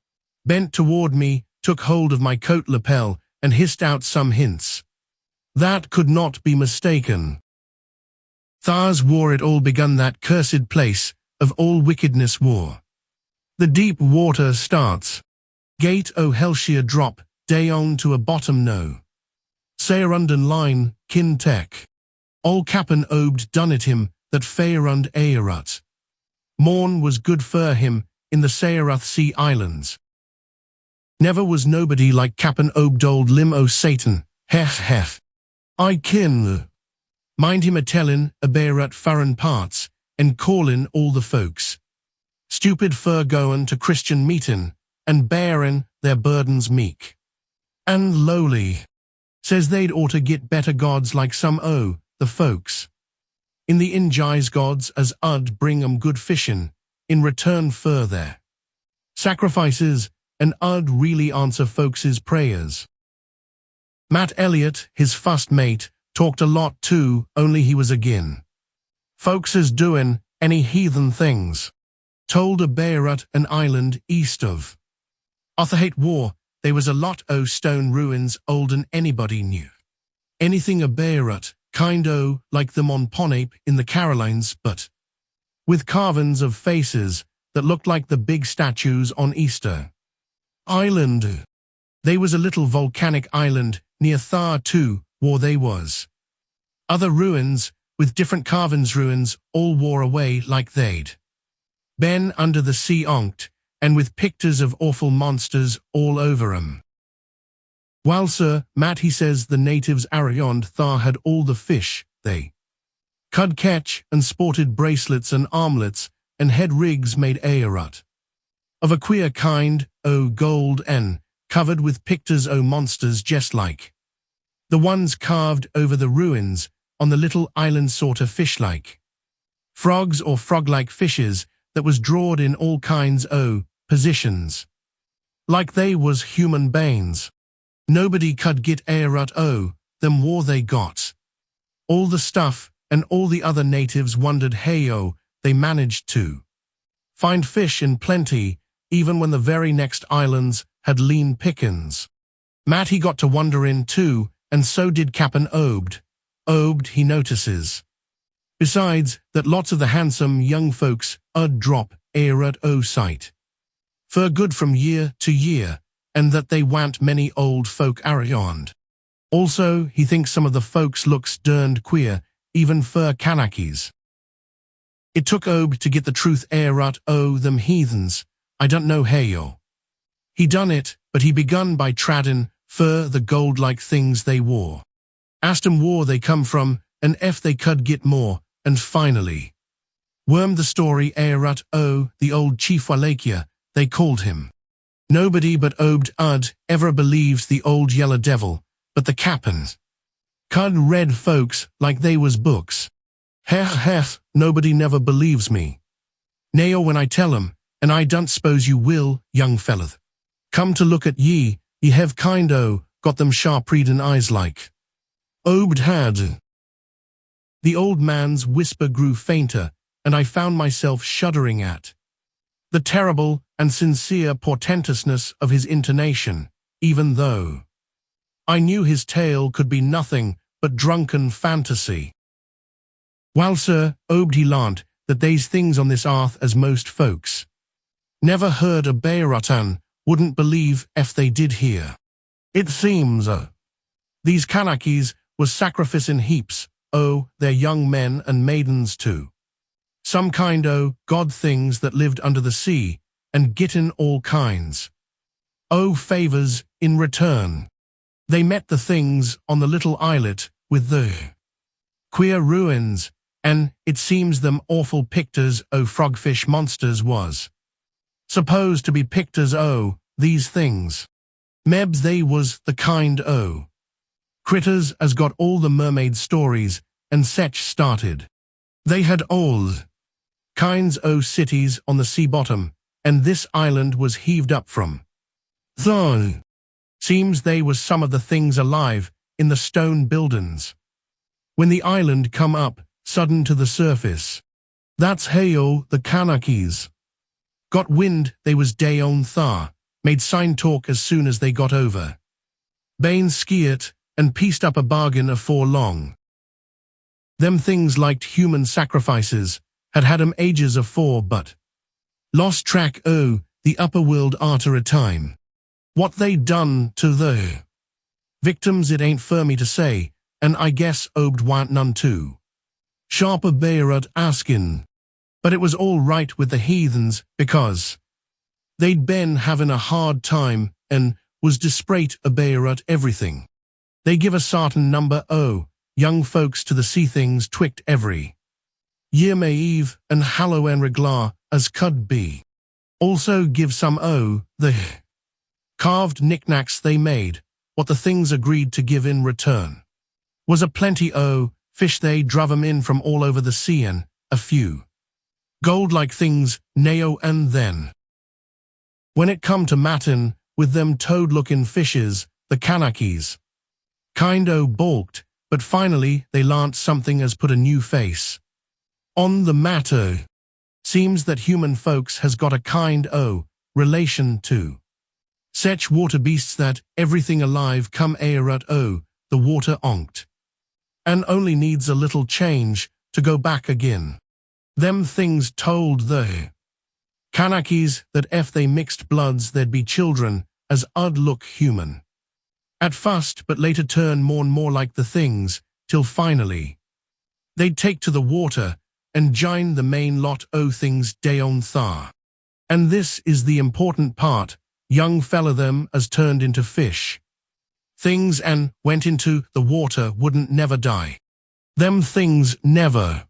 [SPEAKER 1] bent toward me, took hold of my coat lapel, and hissed out some hints that could not be mistaken. Thars war it all begun, that cursed place of all wickedness war. The deep water starts. Gate o' Hellshire drop, day on to a bottom no. Sayrundan line, kin tech. All cappen obed done it him, that Fayrund Aerut. Morn was good for him, in the Sayruth Sea Islands. Never was nobody like Cap'n obed old limb o' Satan, hef hef. I kin mind him a tellin' about furrin parts, and callin' all the folks stupid fur goin' to Christian meetin', and bearin' their burdens meek and lowly. Says they'd oughter git better gods like some o' the folks in the Injis gods as ud bring 'em good fishin' in return for their sacrifices, and ud really answer folks' prayers. Matt Elliott, his fust mate, talked a lot too, only he was agin folks is doin' any heathen things. Told a Beirut, an island east of Otherhate War, they was a lot o' stone ruins olden anybody knew anything a Beirut, kind o' like them on Ponape in the Carolines, but with carvings of faces that looked like the big statues on Easter Island. They was a little volcanic island near Thar too, where they was other ruins with different carvings, ruins all wore away like they'd been under the sea onked, and with pictures of awful monsters all over 'em. While Sir Matt, he says the natives around Thar had all the fish they could catch, and sported bracelets and armlets and head rigs made Aerut of a queer kind o' gold, and covered with pictures o' monsters just like the ones carved over the ruins on the little island, sorta fish-like frogs or frog-like fishes that was drawed in all kinds o' positions, like they was human banes. Nobody could git Aerut o' them war they got all the stuff, and all the other natives wondered how they managed to find fish in plenty, even when the very next islands had lean pickins. Matt he got to wander in too, and so did Cap'n Obed. Obed he notices. Besides, that lots of the handsome young folks drop at sight. For good from year to year, and that they want many old folk around. Also, he thinks some of the folks looks derned queer, even for Kanakies. It took Obed to get the truth at them heathens, I don't know how. He done it, but he begun by traddin' for the gold-like things they wore. Asked 'em where they come from, and if they could get more, and finally wormed the story at the old Chief Walakia, they called him. Nobody but Obed ever believes the old yellow devil, but the captains could read folks like they was books. Heh, nobody never believes me. Now when I tell 'em, and I don't suppose you will, young fella. Come to look at ye have got them sharp readin' eyes like Obed had. The old man's whisper grew fainter, and I found myself shuddering at the terrible and sincere portentousness of his intonation, even though I knew his tale could be nothing but drunken fantasy. Well, sir, Obed he larnt that they's things on this earth as most folks never heard of Bayrotan wouldn't believe if they did hear. It seems, these Kanakis was sacrificing heaps, their young men and maidens too. Some god things that lived under the sea, and gettin' all kinds favors in return. They met the things on the little islet with the queer ruins, and it seems them awful pictures frogfish monsters was supposed to be pictures these things. Mebs they was the critters as got all the mermaid stories and sech started. They had all kinds cities on the sea bottom, and this island was heaved up from. Though seems they was some of the things alive in the stone buildings. When the island come up sudden to the surface, that's how the Kanakis got wind they was day on thar, made sign talk as soon as they got over. Bain skiet and pieced up a bargain afore long. Them things liked human sacrifices, had 'em ages afore, but lost track the upper world arter a time. What they done to the victims it ain't for me to say, and I guess Obed want none too. Sharper Bayrat askin'. But it was all right with the heathens, because they'd been having a hard time and was desperate about everything. They give a certain number young folks to the sea things twict every year May Eve and Hallow and Reglar as could be. Also give some the carved knickknacks they made, what the things agreed to give in return. Was a plenty fish they druv 'em in from all over the sea and a few gold-like things now and then. When it come to matin with them toad-looking fishes, the Kanakis balked, but finally they larnt something as put a new face on the matter. Seems that human folks has got a relation to sech water beasts that everything alive come at the water onct, and only needs a little change to go back again. Them things told the Kanakis that if they mixed bloods there'd be children as look human at first, but later turn more and more like the things, till finally they'd take to the water and join the main lot things day on thar. And this is the important part, young fella them as turned into fish things and went into the water wouldn't never die. Them things never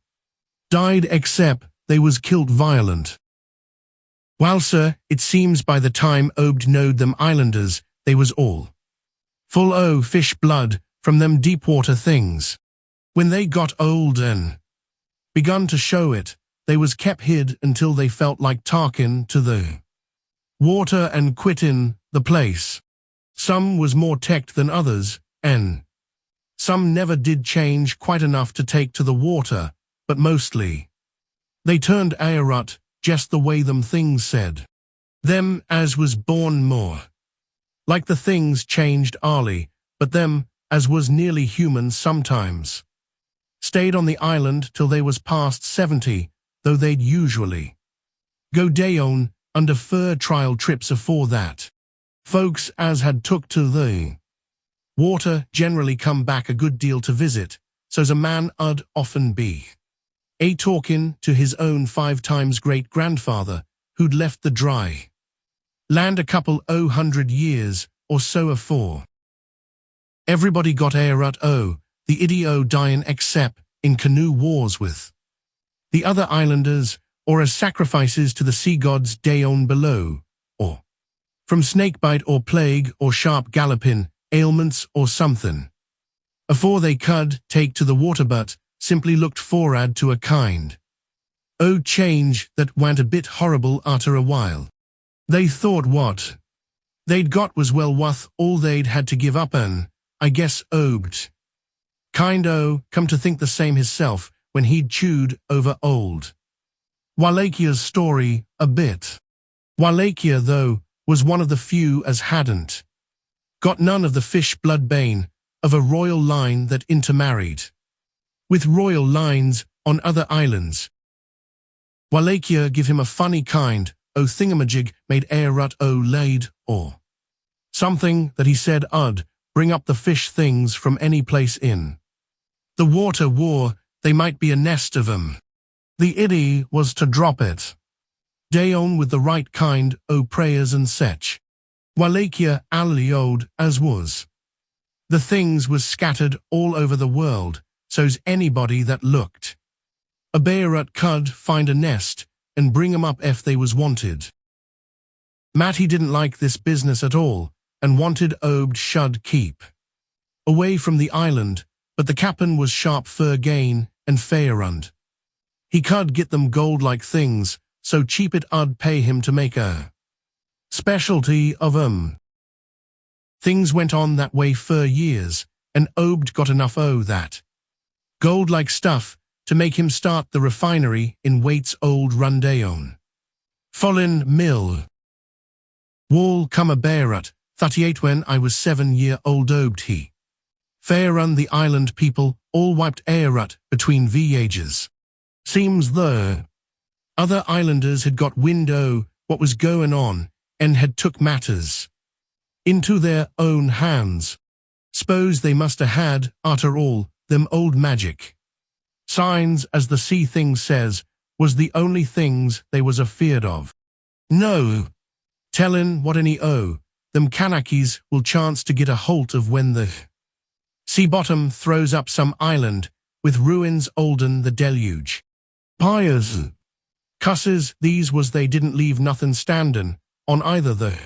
[SPEAKER 1] died except they was killed violent. Well, sir, it seems by the time Obed knowed them islanders, they was all full fish blood from them deep water things. When they got old and begun to show it, they was kept hid until they felt like talking to the water and quittin' the place. Some was more teched than others, and some never did change quite enough to take to the water, but mostly they turned Ayarut just the way them things said. Them as was born more Like the things changed early, but them, as was nearly human sometimes. Stayed on the island till they was past 70, though they'd usually go down under fur trial trips afore that. Folks as had took to the water generally come back a good deal to visit, so's a man 'ud often be talkin' to his own 5 times great-grandfather, who'd left the dry land a couple o' 100 years or so afore. Everybody got the idio dyin' except in canoe wars with the other islanders, or as sacrifices to the sea gods down below, or from snakebite or plague or sharp gallopin' ailments or somethin'. Afore they could take to the water but simply looked for'ard to a kind o' change that went a bit horrible arter a while. They thought what they'd got was well worth all they'd had to give up, and I guess Obed kind o' come to think the same hisself when he'd chewed over old Wallachia story a bit. Wallachia, though, was one of the few as hadn't got none of the fish blood bane of a royal line that intermarried with royal lines on other islands. Wallachia give him a funny kind o' thingamajig made laid or something that he said 'ud bring up the fish things from any place in the water war, they might be a nest of 'em. The idea was to drop it down with the right kind o' prayers and sech. Wallachia aliod as was. The things was scattered all over the world, so's anybody that looked a bearut could find a nest and bring 'em up if they was wanted. Matty didn't like this business at all, and wanted Obed should keep away from the island, but the cap'n was sharp fur gain and fairund. He could get them gold-like things, so cheap it 'ud pay him to make a specialty of 'em. Things went on that way for years, and Obed got enough o' that gold-like stuff to make him start the refinery in Waite's old rundown Follin Mill. Wall come a bearut, 38 when I was 7-year-old Obed he. Fairun the island people all wiped airut between the ages. Seems the other islanders had got wind o' what was goin' on and had took matters into their own hands. S'pose they must a had, arter all, them old magic signs, as the sea thing says, was the only things they was afeard of. No tellin' what any o' them Kanakis will chance to get a holt of when the sea bottom throws up some island with ruins olden the deluge. Pious cusses these was they didn't leave nothin' standin' on either the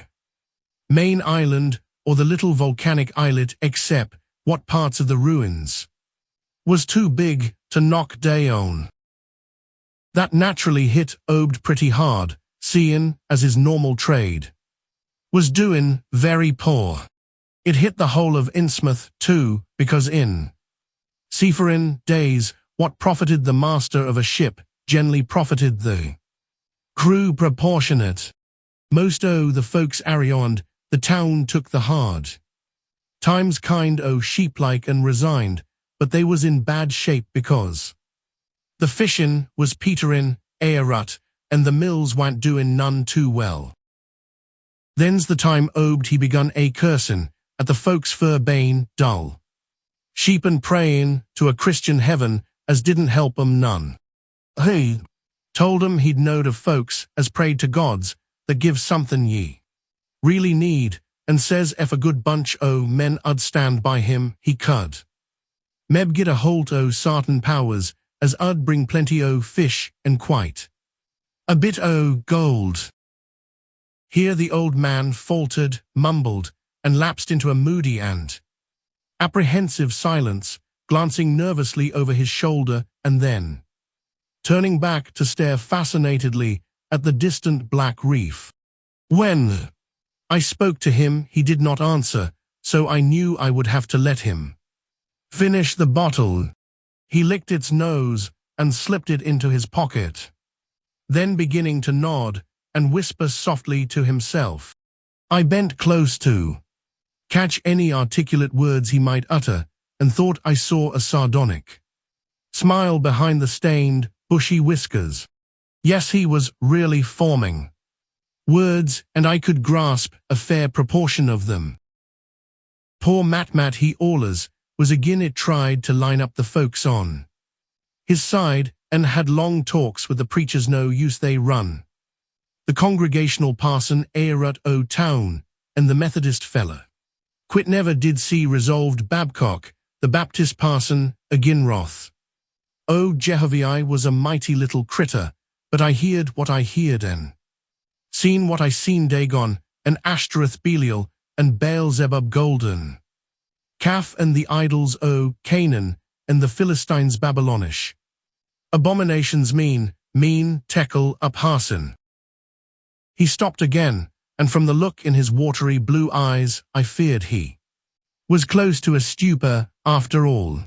[SPEAKER 1] main island or the little volcanic islet except what parts of the ruins was too big to knock down. That naturally hit Obed pretty hard, seein' as his normal trade was doin' very poor. It hit the whole of Innsmouth too, because in seafarin' days what profited the master of a ship generally profited the crew proportionate. Most o' the folks around the town took the hard times kind o' sheep-like and resigned, but they was in bad shape because the fishin' was peterin' a rut and the mills wa'n't doin' none too well. Then's the time Obed he begun a cursin' at the folks for bane dull sheep and prayin' to a Christian heaven as didn't help 'em none. He told 'em he'd knowed of folks as prayed to gods that give somethin' ye really need, and says if a good bunch o' men 'ud stand by him, he could meb get a holt o' sartin powers as 'ud bring plenty o' fish and quite a bit o' gold. Here the old man faltered, mumbled, and lapsed into a moody and apprehensive silence, glancing nervously over his shoulder and then turning back to stare fascinatedly at the distant black reef. When I spoke to him, he did not answer, so I knew I would have to let him finish the bottle. He licked its nose and slipped it into his pocket, then beginning to nod and whisper softly to himself. I bent close to catch any articulate words he might utter, and thought I saw a sardonic smile behind the stained, bushy whiskers. Yes, he was really forming words, and I could grasp a fair proportion of them. Poor Mat he allers was agin it tried to line up the folks on his side, and had long talks with the preachers no use they run. The congregational parson Aerut o' town, and the Methodist fella quit never did see resolved Babcock, the Baptist parson, agin wrath. O Jehovah was a mighty little critter, but I heard what I heard and seen what I seen Dagon, and Ashtoreth Belial, and Baal-zebub golden calf, and the idols o' Canaan, and the Philistines Babylonish abominations mean, tekel upharsin. He stopped again, and from the look in his watery blue eyes, I feared he was close to a stupor after all.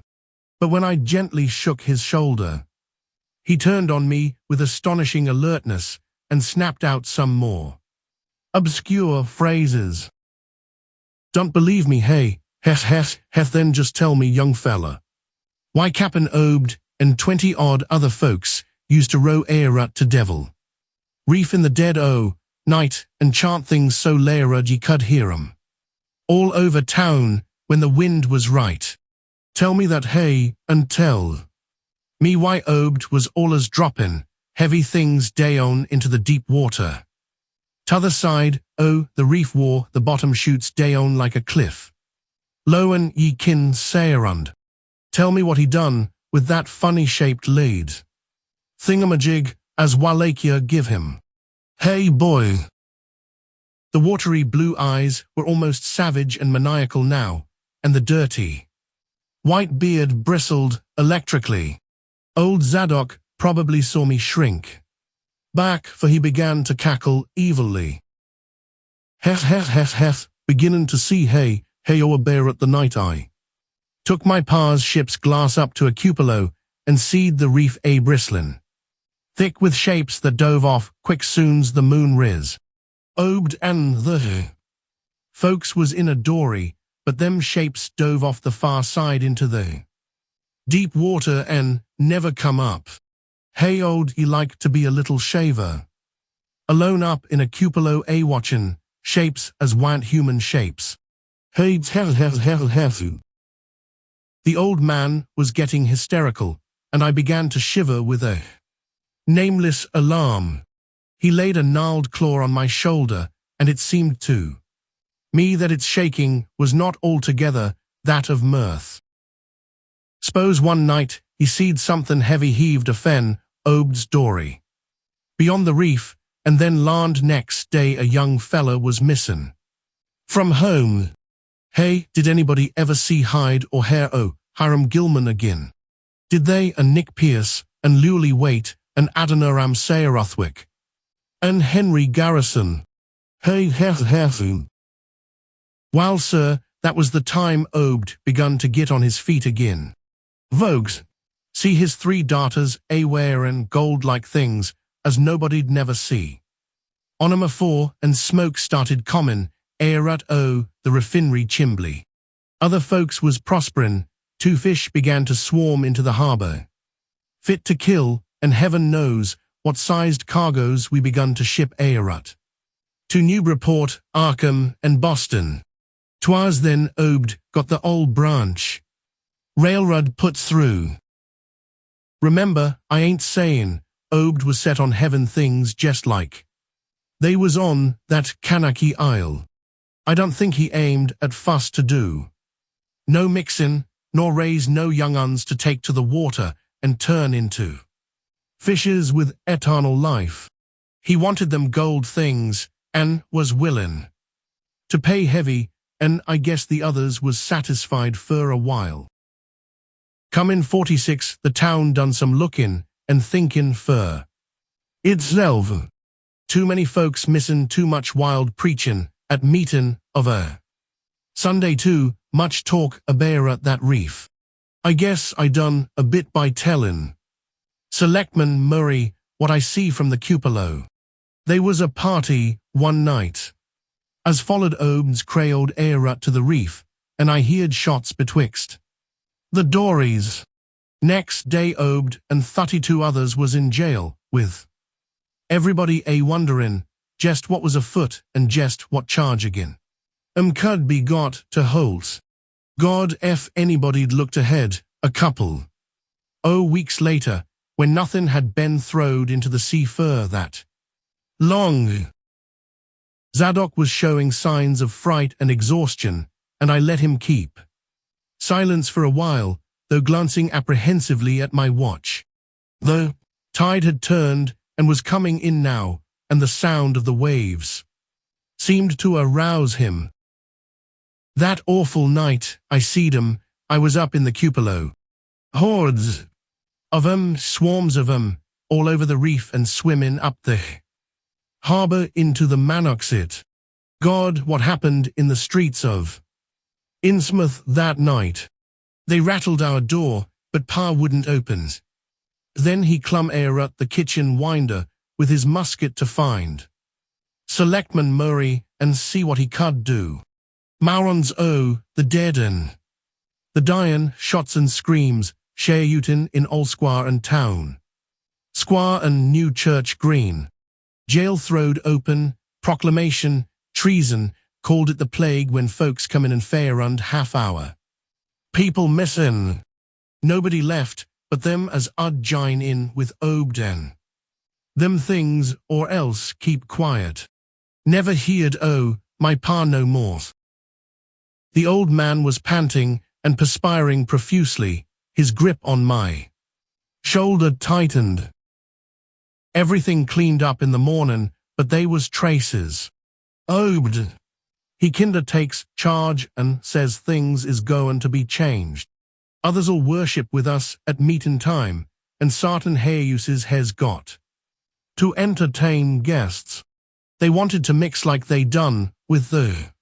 [SPEAKER 1] But when I gently shook his shoulder, he turned on me with astonishing alertness and snapped out some more obscure phrases. Don't believe me, hey, heth then just tell me, young fella. Why Cap'n Obed and 20-odd other folks used to row Aerut to devil reef in the dead o' night and chant things so lairud ye could hear 'em all over town when the wind was right. Tell me that, hey, and tell me why Obed was allers droppin' heavy things dayon into the deep water. T'other side, oh, the reef war, the bottom shoots dayon like a cliff. Lowen ye kin sayrund. Tell me what he done with that funny-shaped lead thingamajig as Wallachia give him. Hey, boy. The watery blue eyes were almost savage and maniacal now, and the dirty white beard bristled electrically. Old Zadok probably saw me shrink back, for he began to cackle evilly. Heth, beginnin' to see hey o' a bear at the night eye. Took my pa's ship's glass up to a cupola and seed the reef a bristlin'. Thick with shapes that dove off quick soon's the moon riz. Obed and the folks was in a dory, but them shapes dove off the far side into the deep water and never come up. Hey, old ye like to be a little shaver. Alone up in a cupola a watchin' shapes as wa'n't human shapes. Hey, the old man was getting hysterical, and I began to shiver with a nameless alarm. He laid a gnarled claw on my shoulder, and it seemed to me that its shaking was not altogether that of mirth. S'pose one night he seed something heavy heaved a fen Obed's dory beyond the reef, and then larned next day a young fella was missin' from home. Hey, did anybody ever see hide or hair o' Hiram Gilman agin? Did they, and Nick Pierce, and Lewley Waite, and Adoniram Sayrothwick, and Henry Garrison? Hey, Well, sir, that was the time Obed begun to get on his feet agin. Vogues, see his 3 darters a-wearin' gold-like things as nobody'd never see on 'em afore, and smoke started comin' Aerut o' the refinery chimbly. Other folks was prosperin', 2 fish began to swarm into the harbor, fit to kill, and heaven knows what sized cargoes we begun to ship Aerut to Newburyport, Arkham, and Boston. 'Twas then Obed got the old branch railroad put through. Remember, I ain't sayin' Obed was set on heaven things just like they was on that Kanaki Isle. I don't think he aimed at fuss to do no mixin', nor raise no young uns to take to the water and turn into fishes with eternal life. He wanted them gold things, and was willin' to pay heavy, and I guess the others was satisfied for a while. Come in 46, the town done some lookin' and thinkin' for itself. Too many folks missin' too much wild preachin' at meetin' of a Sunday too much talk about that reef. I guess I done a bit by tellin' Selectman Murray what I see from the cupola. They was a party one night As followed Obed's crailed Earut to the reef, and I heard shots betwixt the dories. Next day Obed and 32 others was in jail, with everybody a wonderin' just what was afoot and just what charge agin. Could be got to hold. God if anybody'd looked ahead, a couple weeks later, when nothing had been throwed into the sea for that long. Zadok was showing signs of fright and exhaustion, and I let him keep silence for a while, though glancing apprehensively at my watch. The tide had turned and was coming in now, and the sound of the waves seemed to arouse him. That awful night, I seed 'em, I was up in the cupola. Hordes of 'em, swarms of 'em, all over the reef and swimming up the harbour into the Manoxit. God, what happened in the streets of Innsmouth that night? They rattled our door, but Pa wouldn't open. Then he clum at the kitchen winder with his musket to find Selectman Murray and see what he could do. Mourons the deaden, the dyin', shots and screams, shayutin in Old Square and Town Square and New Church Green. Jail throwed open, proclamation, treason, called it the plague when folks come in and fair and half hour. People missin'. Nobody left but them as I'd jine in with Obden. Them things or else keep quiet. Never heard my pa no more. The old man was panting and perspiring profusely, his grip on my shoulder tightened. Everything cleaned up in the mornin', but they was traces. Obed, he kinder takes charge and says things is goin' to be changed. Others'll worship with us at meetin' time, and sartin hayuses has got to entertain guests. They wanted to mix like they done with the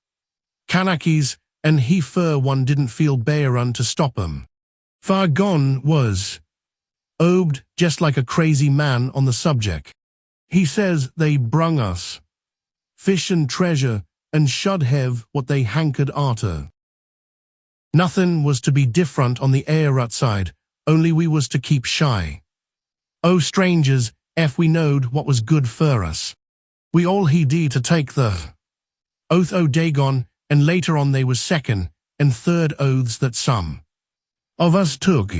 [SPEAKER 1] Kanakis, and he fur one didn't feel Bayerun to stop 'em. Far gone was Obed, just like a crazy man on the subject. He says they brung us fish and treasure and should have what they hankered arter. Nothin' was to be different on the Earut side, only we was to keep shy. Strangers, ef we knowed what was good fur us. We all heedy to take the oath o' Dagon, and later on they was second and third oaths that some of us took.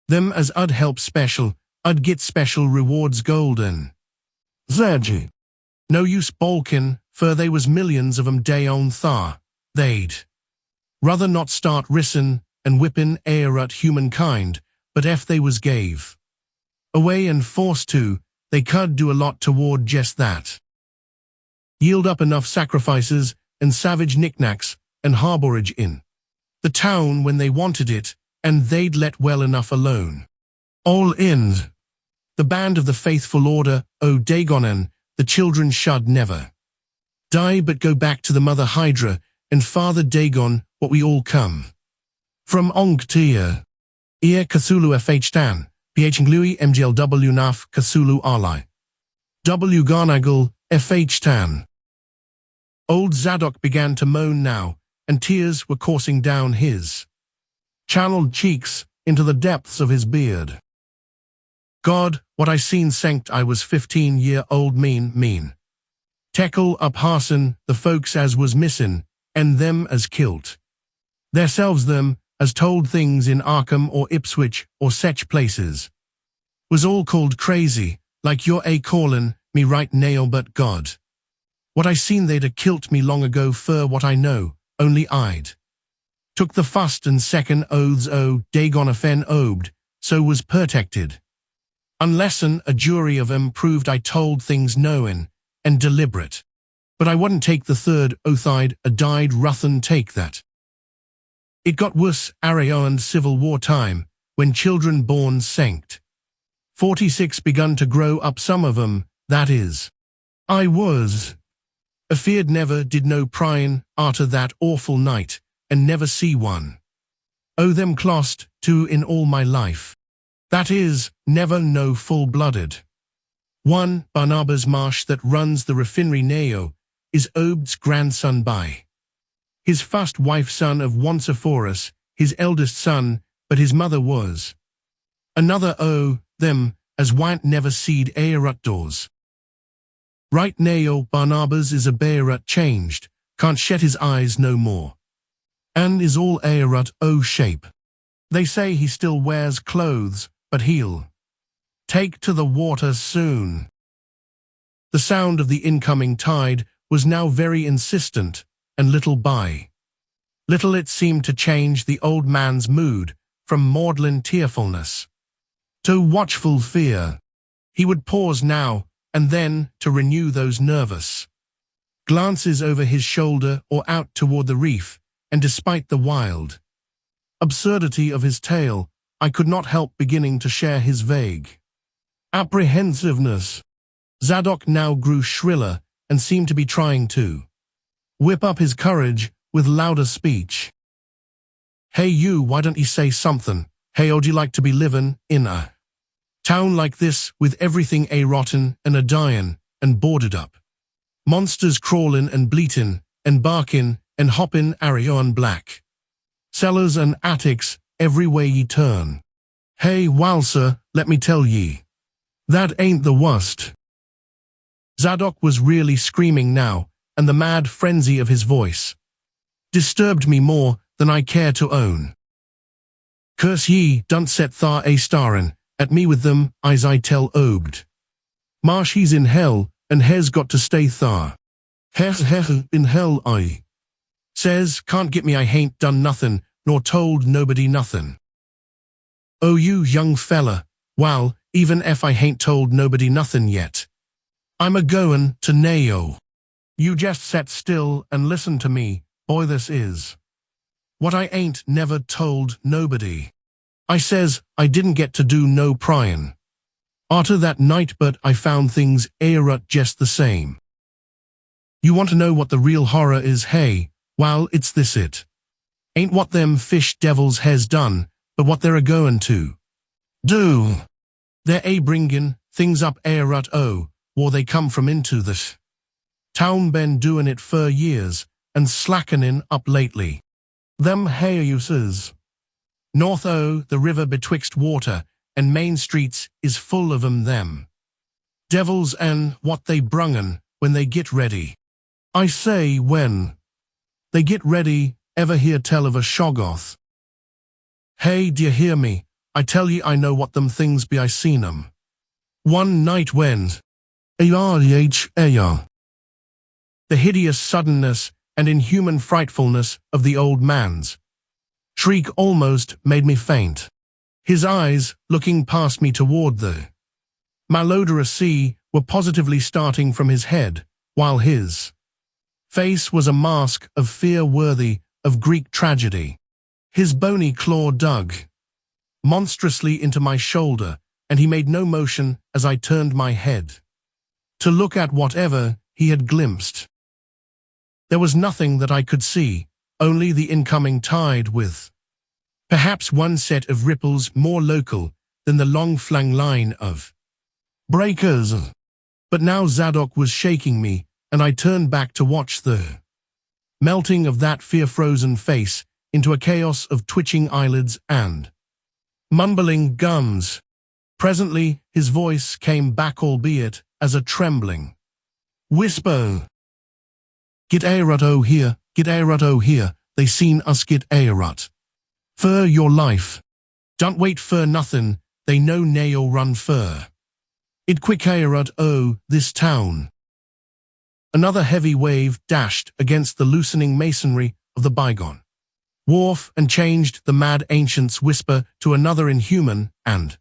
[SPEAKER 1] Them as I'd help special, I'd get special rewards golden. Zedgy. No use balkin', fur they was millions of 'em day on thar. They'd rather not start rissin' and whippin' at humankind, but ef they was gave away and forced to, they could do a lot toward just that. Yield up enough sacrifices and savage knickknacks and harborage in the town when they wanted it, and they'd let well enough alone. All in the band of the faithful order o' Dagonen, the children should never die but go back to the mother Hydra and Father Dagon, what we all come from. Ongtia Ear Cthulhu FH Tan PH Nglui MGLW Naf Cthulhu Arli W Garnagle FH Tan. Old Zadok began to moan now, and tears were coursing down his channeled cheeks into the depths of his beard. God, what I seen sankt I was 15-year-old mean. Teckle up Harson, the folks as was missin', and them as kilt. Theirselves them as told things in Arkham or Ipswich or sech places. Was all called crazy, like you're callin' me right nail but God. What I seen they'd a kilt me long ago fur what I know, only I'd took the fust and second oaths o' Dagon afen Obed, so was protected. Unlesson a jury of 'em proved I told things knowin' and deliberate. But I wouldn't take the third oath I'd a died ruthen take that. It got worse Areo and Civil War time, when children born sankt. 46 begun to grow up some of 'em, that is. I was afeard never did no pryin' arter that awful night, and never see one. Them clost, too in all my life. That is, never no full-blooded one. Barnabas Marsh that runs the refinery Neo is Obed's grandson by his first wife, son of Oncephorus, his eldest son, but his mother was another them, as want never seed Aerut doors. Right now Barnabas is a Beirut changed, can't shed his eyes no more, and is all Aerut shape. They say he still wears clothes, but he'll take to the water soon. The sound of the incoming tide was now very insistent, and little by little it seemed to change the old man's mood from maudlin tearfulness to watchful fear. He would pause now and then to renew those nervous glances over his shoulder or out toward the reef, and despite the wild absurdity of his tale, I could not help beginning to share his vague apprehensiveness. Zadok now grew shriller and seemed to be trying to whip up his courage with louder speech. Hey you, why don't you say something? Hey, would you like to be living in a town like this with everything a rotten and a dyin' and boarded up? Monsters crawlin' and bleatin' and barkin' and hoppin' on black cellars and attics every way ye turn. Hey, wal sir, let me tell ye, that ain't the worst. Zadok was really screaming now, and the mad frenzy of his voice disturbed me more than I care to own. Curse ye, don't set thar a starin' at me with them eyes, I tell Obed. Marsh, he's in hell, and hes got to stay thar. Hes in hell, I says, can't get me, I hain't done nothin', nor told nobody nothin'. Oh, you young fella, wal, even if I hain't told nobody nothin' yet, I'm a-goin' to Nao. You just set still and listen to me, boy, this is what I ain't never told nobody. I says I didn't get to do no pryin' arter that night, but I found things Aerut just the same. You want to know what the real horror is? Hey, well, it's this: it ain't what them fish devils has done, but what they're a-goin' to do. They're a-bringin' things up Aerut, or they come from into this town, been doin' it for years, and slackenin' up lately. Them hayuses north the river betwixt water and main streets is full of them devils, and what they brungin' when they get ready. I say, when they get ready, ever hear tell of a Shoggoth? Hey, d'ye hear me? I tell ye, I know what them things be. I seen 'em one night when the hideous suddenness and inhuman frightfulness of the old man's shriek almost made me faint. His eyes, looking past me toward the malodorous sea, were positively starting from his head, while his face was a mask of fear worthy of Greek tragedy. His bony claw dug monstrously into my shoulder, and he made no motion as I turned my head to look at whatever he had glimpsed. There was nothing that I could see, only the incoming tide, with perhaps one set of ripples more local than the long-flung line of breakers. But now Zadok was shaking me, and I turned back to watch the melting of that fear-frozen face into a chaos of twitching eyelids and mumbling gums. Presently, his voice came back, albeit as a trembling whisper. Get Aerut here, get Aerut here, they seen us get Aerut. Fur your life. Don't wait fur nothin', they know Nao run fur. It quick Aerut this town. Another heavy wave dashed against the loosening masonry of the bygone wharf and changed the mad ancient's whisper to another inhuman and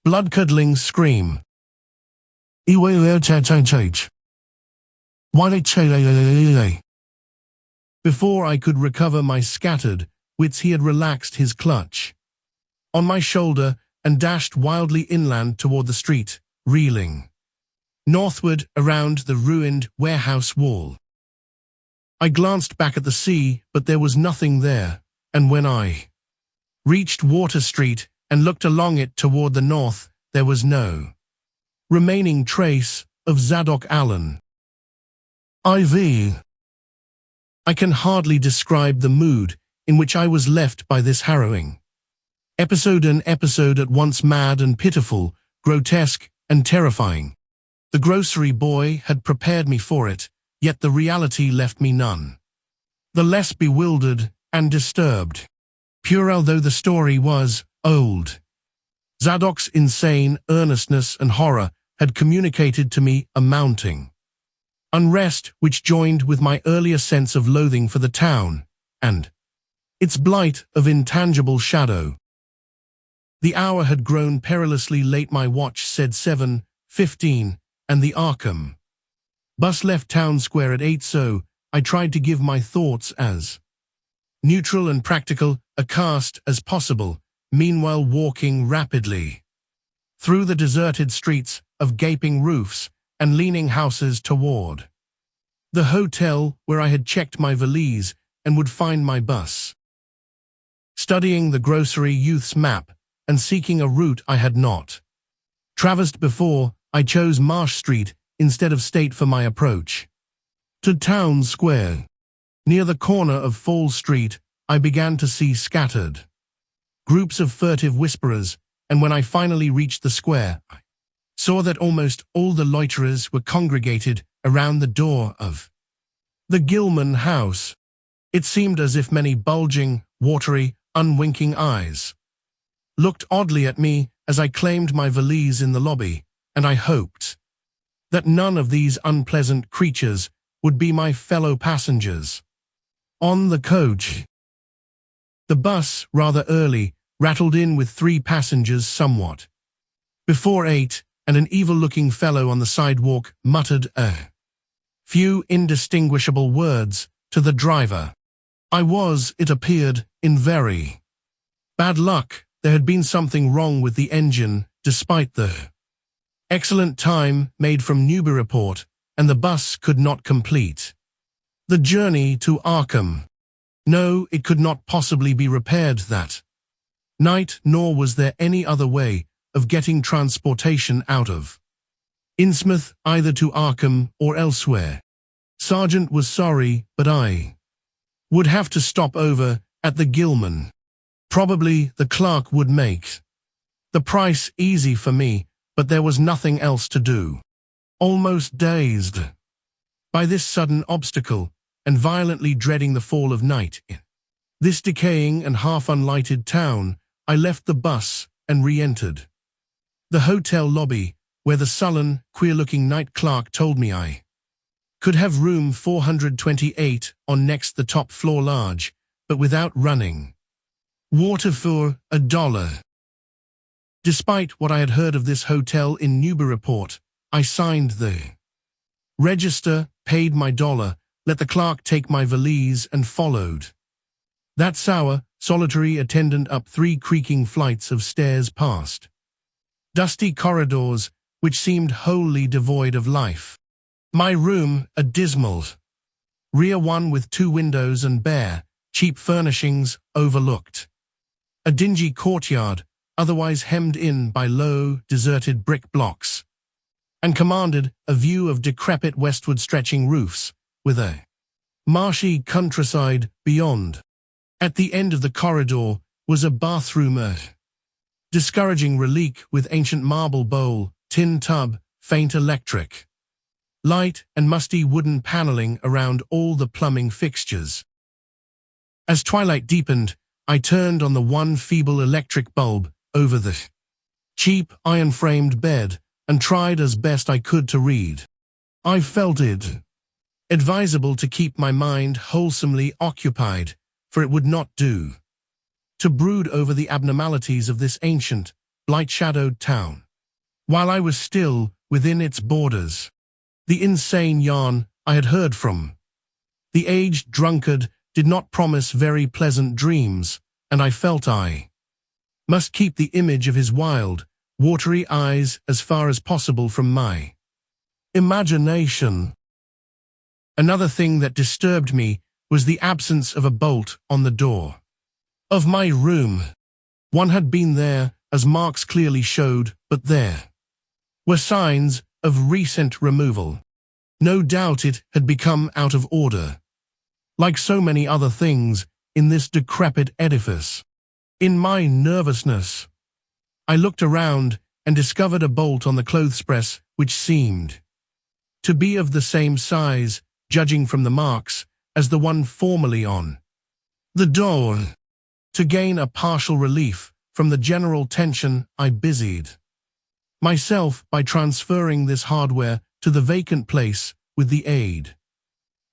[SPEAKER 1] blood-curdling scream. Before I could recover my scattered wits, he had relaxed his clutch on my shoulder and dashed wildly inland toward the street, reeling northward around the ruined warehouse wall. I glanced back at the sea, but there was nothing there, and when I reached Water Street and looked along it toward the north, there was no remaining trace of Zadok Allen. IV. I can hardly describe the mood in which I was left by this harrowing episode, an episode at once mad and pitiful, grotesque and terrifying. The grocery boy had prepared me for it, yet the reality left me none the less bewildered and disturbed. Puerile though the story was, old Zadok's insane earnestness and horror had communicated to me a mounting unrest which joined with my earlier sense of loathing for the town and its blight of intangible shadow. The hour had grown perilously late. My watch said 7:15, and the Arkham bus left town square at 8, so I tried to give my thoughts as neutral and practical a cast as possible, meanwhile walking rapidly through the deserted streets of gaping roofs and leaning houses toward the hotel where I had checked my valise and would find my bus. Studying the grocery youth's map and seeking a route I had not traversed before, I chose Marsh Street instead of State for my approach to Town Square. Near the corner of Fall Street, I began to see scattered groups of furtive whisperers, and when I finally reached the square, I saw that almost all the loiterers were congregated around the door of the Gilman house. It seemed as if many bulging, watery, unwinking eyes looked oddly at me as I claimed my valise in the lobby, and I hoped that none of these unpleasant creatures would be my fellow passengers on the coach. The bus, rather early, rattled in with 3 passengers somewhat before 8, and an evil-looking fellow on the sidewalk muttered a few indistinguishable words to the driver. I was, it appeared, in very bad luck. There had been something wrong with the engine, despite the excellent time made from Newburyport, and the bus could not complete the journey to Arkham. No, it could not possibly be repaired that night, nor was there any other way of getting transportation out of Innsmouth, either to Arkham or elsewhere. Sergeant was sorry, but I would have to stop over at the Gilman. Probably the clerk would make the price easy for me, but there was nothing else to do. Almost dazed by this sudden obstacle, and violently dreading the fall of night in this decaying and half-unlighted town, I left the bus and re-entered the hotel lobby, where the sullen, queer-looking night clerk told me I could have room 428 on next the top floor large, but without running water for $1. Despite what I had heard of this hotel in Newburyport, I signed the register, paid my $1, let the clerk take my valise, and followed that sour, solitary attendant up 3 creaking flights of stairs past dusty corridors which seemed wholly devoid of life. My room, a dismal rear one with 2 windows and bare, cheap furnishings, overlooked a dingy courtyard, otherwise hemmed in by low, deserted brick blocks, and commanded a view of decrepit westward stretching roofs, with a marshy countryside beyond. At the end of the corridor was a bathroom, a discouraging relic with ancient marble bowl, tin tub, faint electric light, and musty wooden paneling around all the plumbing fixtures. As twilight deepened, I turned on the one feeble electric bulb over the cheap iron-framed bed and tried as best I could to read. I felt it advisable to keep my mind wholesomely occupied, for it would not do to brood over the abnormalities of this ancient, blight-shadowed town while I was still within its borders. The insane yarn I had heard from the aged drunkard did not promise very pleasant dreams, and I felt I must keep the image of his wild, watery eyes as far as possible from my imagination. Another thing that disturbed me was the absence of a bolt on the door of my room. One had been there, as marks clearly showed, but there were signs of recent removal. No doubt it had become out of order, like so many other things in this decrepit edifice. In my nervousness, I looked around and discovered a bolt on the clothes press which seemed to be of the same size, judging from the marks, as the one formerly on the door. To gain a partial relief from the general tension, I busied myself by transferring this hardware to the vacant place with the aid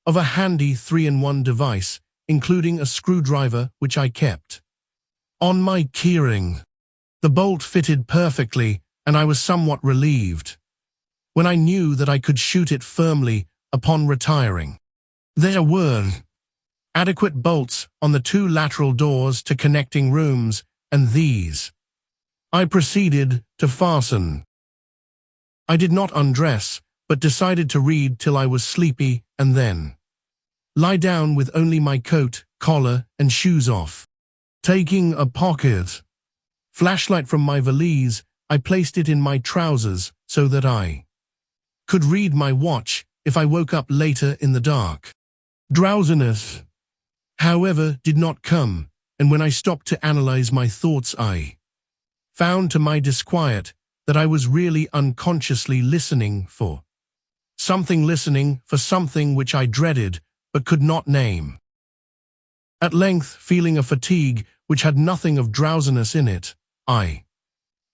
[SPEAKER 1] of a handy 3-in-1 device, including a screwdriver which I kept on my keyring. The bolt fitted perfectly, and I was somewhat relieved when I knew that I could shoot it firmly upon retiring. There were adequate bolts on the 2 lateral doors to connecting rooms, and these I proceeded to fasten. I did not undress, but decided to read till I was sleepy and then lie down with only my coat, collar, and shoes off. Taking a pocket flashlight from my valise, I placed it in my trousers so that I could read my watch if I woke up later in the dark. Drowsiness, however, did not come, and when I stopped to analyze my thoughts, I found to my disquiet that I was really unconsciously listening for something which I dreaded but could not name. At length, feeling a fatigue which had nothing of drowsiness in it, I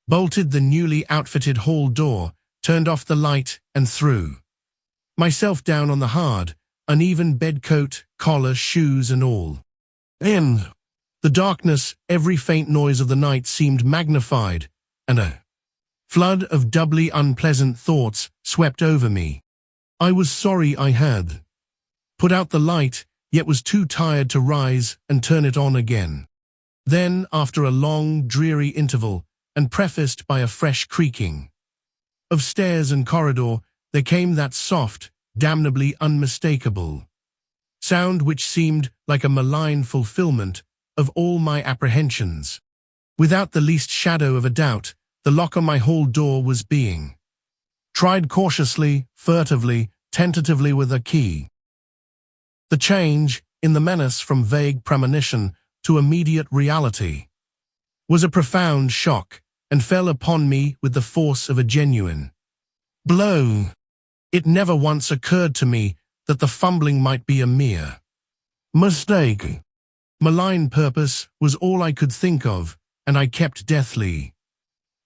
[SPEAKER 1] bolted the newly outfitted hall door, turned off the light, and threw myself down on the hard, uneven bed, coat, collar, shoes, and all. In the darkness, every faint noise of the night seemed magnified, and a flood of doubly unpleasant thoughts swept over me. I was sorry I had put out the light, yet was too tired to rise and turn it on again. Then, after a long, dreary interval, and prefaced by a fresh creaking of stairs and corridor, there came that soft, damnably unmistakable sound which seemed like a malign fulfillment of all my apprehensions. Without the least shadow of a doubt, the lock on my hall door was being tried cautiously, furtively, tentatively with a key. The change in the menace from vague premonition to immediate reality was a profound shock, and fell upon me with the force of a genuine blow. It never once occurred to me that the fumbling might be a mere mistake. Malign purpose was all I could think of, and I kept deathly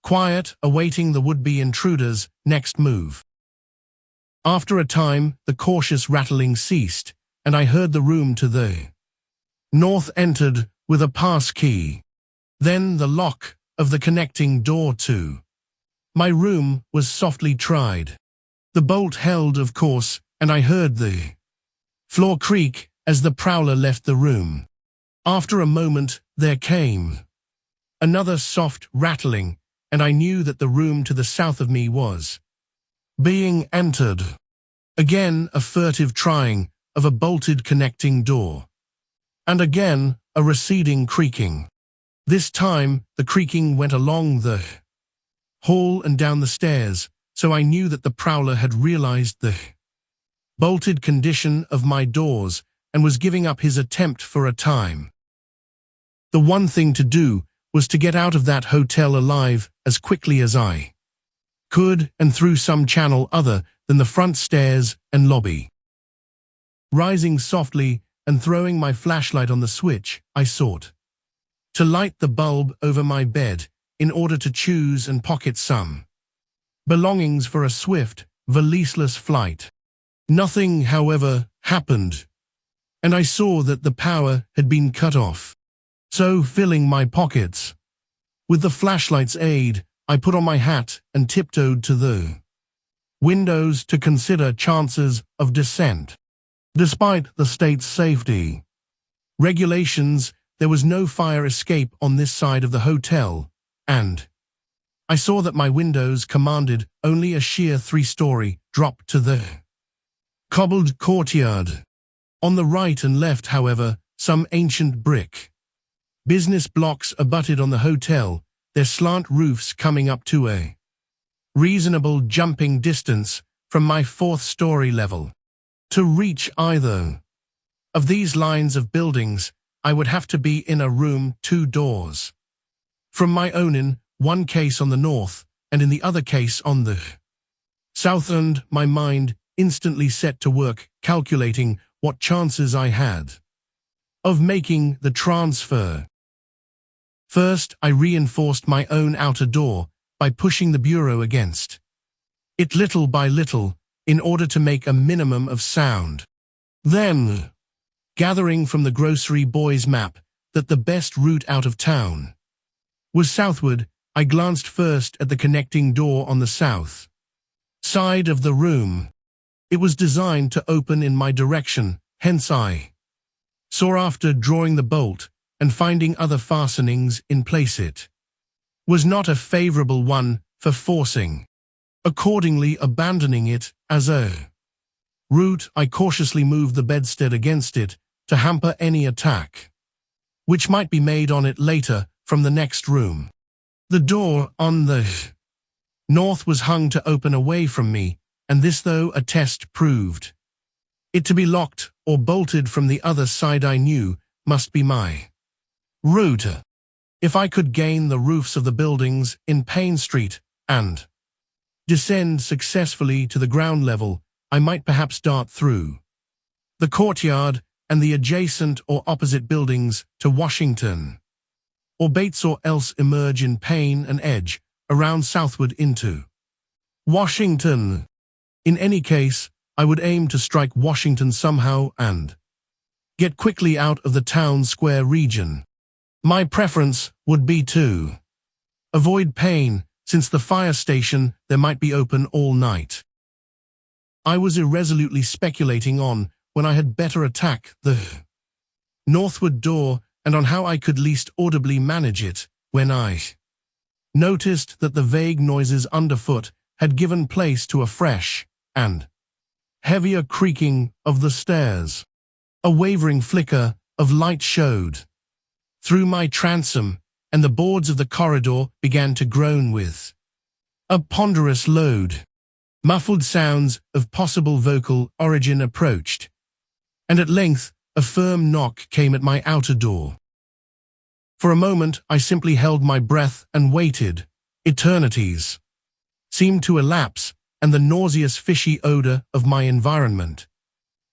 [SPEAKER 1] quiet, awaiting the would-be intruder's next move. After a time, the cautious rattling ceased, and I heard the room to the north entered with a pass key. Then the lock of the connecting door to my room was softly tried. The bolt held, of course, and I heard the floor creak as the prowler left the room. After a moment, there came another soft rattling, and I knew that the room to the south of me was being entered. Again, a furtive trying of a bolted connecting door, and again a receding creaking. This time the creaking went along the hall and down the stairs, so I knew that the prowler had realized the bolted condition of my doors and was giving up his attempt for a time. The one thing to do was to get out of that hotel alive as quickly as I could, and through some channel other than the front stairs and lobby. Rising softly and throwing my flashlight on the switch, I sought to light the bulb over my bed in order to choose and pocket some belongings for a swift, valiseless flight. Nothing, however, happened, and I saw that the power had been cut off. So, filling my pockets with the flashlight's aid, I put on my hat and tiptoed to the windows to consider chances of descent. Despite the state's safety regulations, there was no fire escape on this side of the hotel, and I saw that my windows commanded only a sheer 3-story drop to the cobbled courtyard. On the right and left, however, some ancient brick business blocks abutted on the hotel, their slant roofs coming up to a reasonable jumping distance from my fourth-story level. To reach either of these lines of buildings, I would have to be in a room 2 doors from my own, in one case on the north and in the other case on the south, and my mind instantly set to work calculating what chances I had of making the transfer. First, I reinforced my own outer door by pushing the bureau against it little by little in order to make a minimum of sound. Then, gathering from the grocery boy's map that the best route out of town was southward, I glanced first at the connecting door on the south side of the room. It was designed to open in my direction, hence I saw, after drawing the bolt and finding other fastenings in place, it was not a favorable one for forcing. Accordingly, abandoning it as a route, I cautiously moved the bedstead against it to hamper any attack which might be made on it later from the next room. The door on the north was hung to open away from me, and this, though a test proved it to be locked or bolted from the other side, I knew must be my route. If I could gain the roofs of the buildings in Payne Street and descend successfully to the ground level, I might perhaps dart through the courtyard and the adjacent or opposite buildings to Washington or Bates, or else emerge in Payne and edge around southward into Washington. In any case, I would aim to strike Washington somehow and get quickly out of the town square region. My preference would be to avoid Payne, since the fire station there might be open all night. I was irresolutely speculating on when I had better attack the northward door and on how I could least audibly manage it, when I noticed that the vague noises underfoot had given place to a fresh and heavier creaking of the stairs. A wavering flicker of light showed through my transom, and the boards of the corridor began to groan with a ponderous load. Muffled sounds of possible vocal origin approached, and at length a firm knock came at my outer door. For a moment I simply held my breath and waited. Eternities seemed to elapse, and the nauseous fishy odor of my environment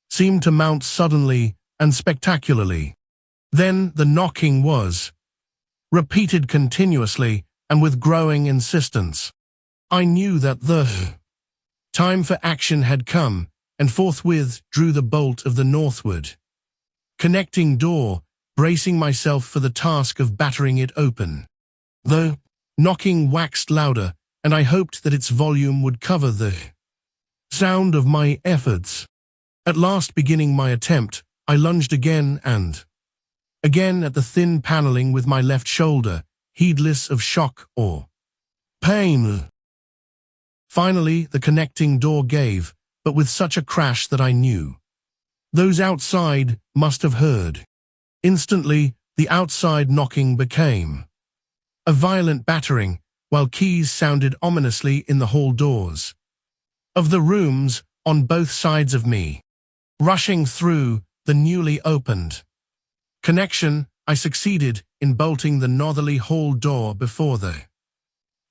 [SPEAKER 1] seemed to mount suddenly and spectacularly. Then the knocking was repeated continuously and with growing insistence. I knew that the time for action had come, and forthwith drew the bolt of the northward connecting door, bracing myself for the task of battering it open. The knocking waxed louder, and I hoped that its volume would cover the sound of my efforts. At last, beginning my attempt, I lunged again and again at the thin paneling with my left shoulder, heedless of shock or pain. Finally, the connecting door gave, but with such a crash that I knew those outside must have heard. Instantly, the outside knocking became a violent battering, while keys sounded ominously in the hall doors of the rooms on both sides of me. Rushing through the newly opened connection, I succeeded in bolting the northerly hall door before the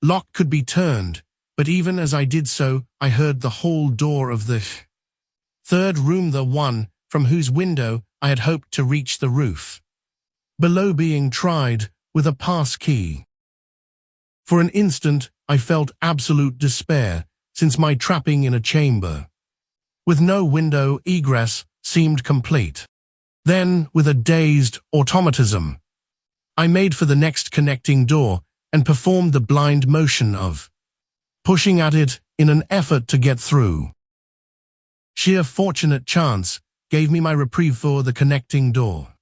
[SPEAKER 1] lock could be turned, but even as I did so, I heard the hall door of the third room, the one from whose window I had hoped to reach the roof below, being tried with a pass key. For an instant I felt absolute despair, since my trapping in a chamber with no window egress seemed complete. Then, with a dazed automatism, I made for the next connecting door and performed the blind motion of pushing at it in an effort to get through. Sheer fortunate chance gave me my reprieve, for the connecting door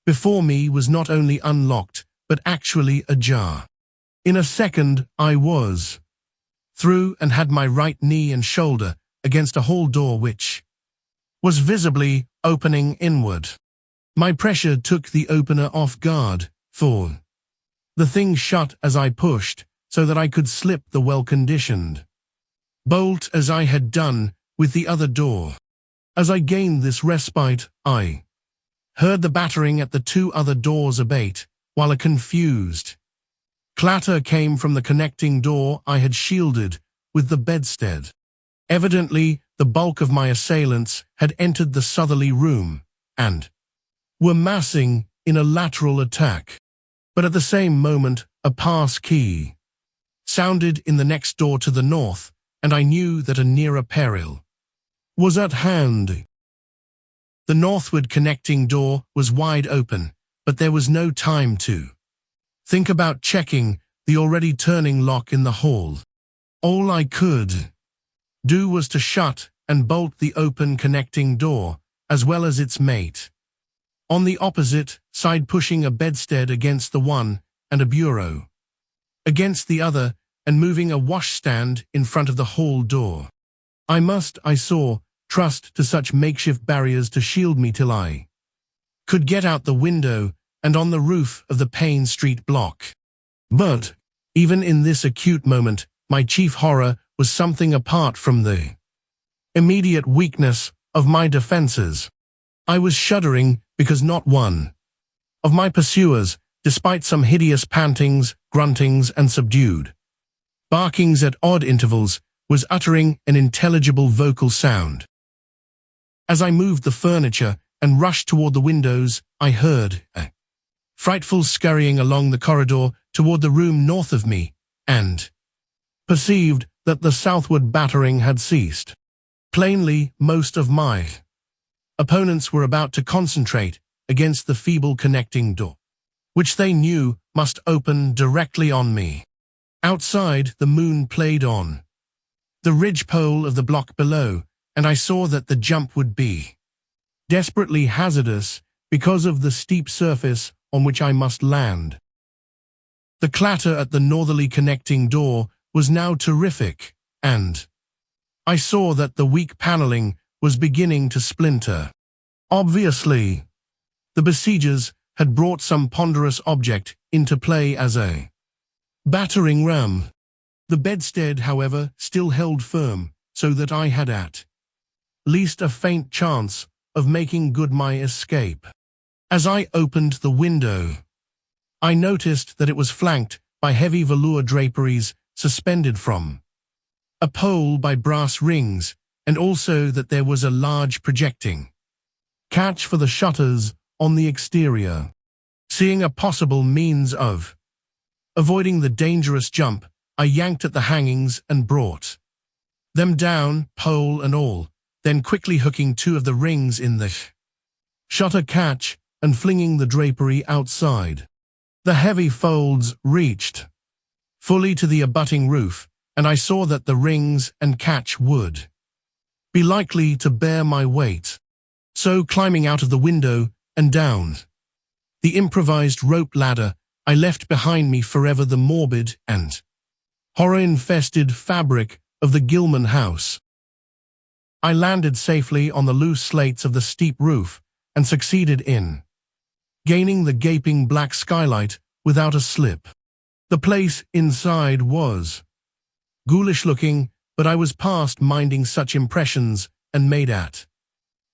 [SPEAKER 1] before me was not only unlocked, but actually ajar. In a second I was through and had my right knee and shoulder against a hall door which was visibly opening inward. My pressure took the opener off guard, for the thing shut as I pushed, so that I could slip the well-conditioned bolt as I had done with the other door. As I gained this respite, I heard the battering at the two other doors abate, while a confused clatter came from the connecting door I had shielded with the bedstead. Evidently, the bulk of my assailants had entered the southerly room and were massing in a lateral attack. But at the same moment, a pass key sounded in the next door to the north, and I knew that a nearer peril was at hand. The northward connecting door was wide open, but there was no time to think about checking the already turning lock in the hall. All I could do was to shut and bolt the open connecting door, as well as its mate. On the opposite side, pushing a bedstead against the one and a bureau against the other, and moving a washstand in front of the hall door. I saw, trust to such makeshift barriers to shield me till I could get out the window and on the roof of the Payne Street block. But, even in this acute moment, my chief horror was something apart from the immediate weakness of my defenses. I was shuddering because not one of my pursuers, despite some hideous pantings, gruntings, and subdued barkings at odd intervals, was uttering an intelligible vocal sound. As I moved the furniture and rushed toward the windows, I heard a frightful scurrying along the corridor toward the room north of me, and perceived that the southward battering had ceased. Plainly, most of my opponents were about to concentrate against the feeble connecting door, which they knew must open directly on me. Outside, the moon played on the ridgepole of the block below, and I saw that the jump would be desperately hazardous because of the steep surface on which I must land. The clatter at the northerly connecting door was now terrific, and I saw that the weak paneling was beginning to splinter. Obviously, the besiegers had brought some ponderous object into play as a battering ram. The bedstead, however, still held firm, so that I had at least a faint chance of making good my escape. As I opened the window, I noticed that it was flanked by heavy velour draperies suspended from a pole by brass rings, and also that there was a large projecting catch for the shutters on the exterior. Seeing a possible means of avoiding the dangerous jump, I yanked at the hangings and brought them down, pole and all, then quickly hooking two of the rings in the shutter catch and flinging the drapery outside. The heavy folds reached fully to the abutting roof, and I saw that the rings and catch would be likely to bear my weight. So, climbing out of the window and down the improvised rope ladder, I left behind me forever the morbid and horror-infested fabric of the Gilman house. I landed safely on the loose slates of the steep roof and succeeded in gaining the gaping black skylight without a slip. The place inside was ghoulish-looking, but I was past minding such impressions and made at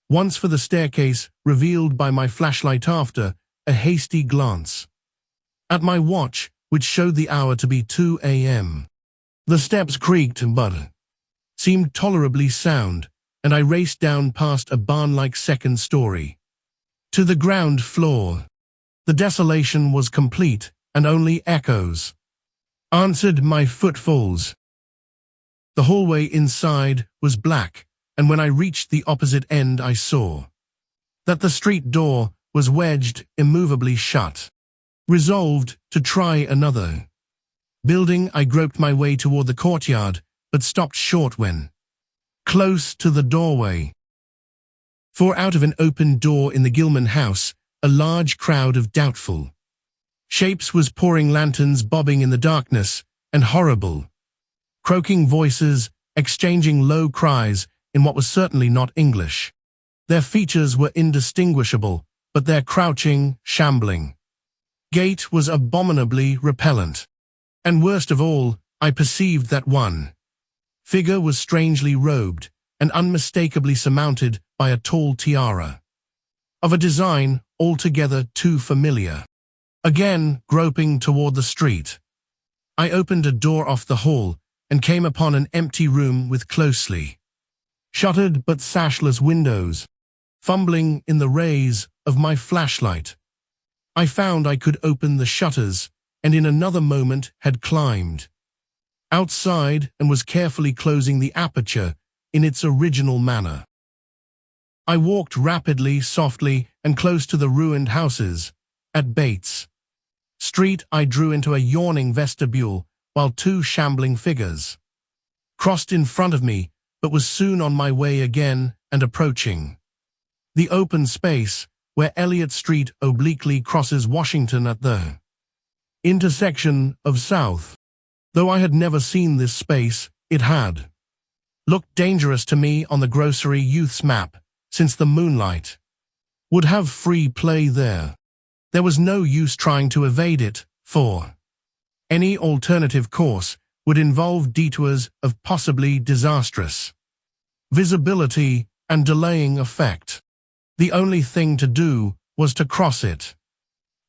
[SPEAKER 1] once for the staircase, revealed by my flashlight after a hasty glance at my watch, which showed the hour to be 2 a.m. The steps creaked but seemed tolerably sound, and I raced down past a barn-like second story to the ground floor. The desolation was complete, and only echoes answered my footfalls. The hallway inside was black, and when I reached the opposite end I saw that the street door was wedged immovably shut. Resolved to try another building, I groped my way toward the courtyard, but stopped short when close to the doorway. For out of an open door in the Gilman house, a large crowd of doubtful shapes was pouring, lanterns bobbing in the darkness, and horrible, croaking voices exchanging low cries in what was certainly not English. Their features were indistinguishable, but their crouching, shambling gait was abominably repellent. And worst of all, I perceived that one figure was strangely robed and unmistakably surmounted by a tall tiara, of a design altogether too familiar. Again, groping toward the street, I opened a door off the hall and came upon an empty room with closely shuttered but sashless windows. Fumbling in the rays of my flashlight, I found I could open the shutters, and in another moment had climbed outside and was carefully closing the aperture in its original manner. I walked rapidly, softly, and close to the ruined houses. At Bates Street, I drew into a yawning vestibule, while two shambling figures crossed in front of me, but was soon on my way again and approaching the open space where Elliott Street obliquely crosses Washington at the intersection of South. Though I had never seen this space, it had looked dangerous to me on the grocery youth's map, since the moonlight would have free play there. There was no use trying to evade it, for any alternative course would involve detours of possibly disastrous visibility and delaying effect. The only thing to do was to cross it,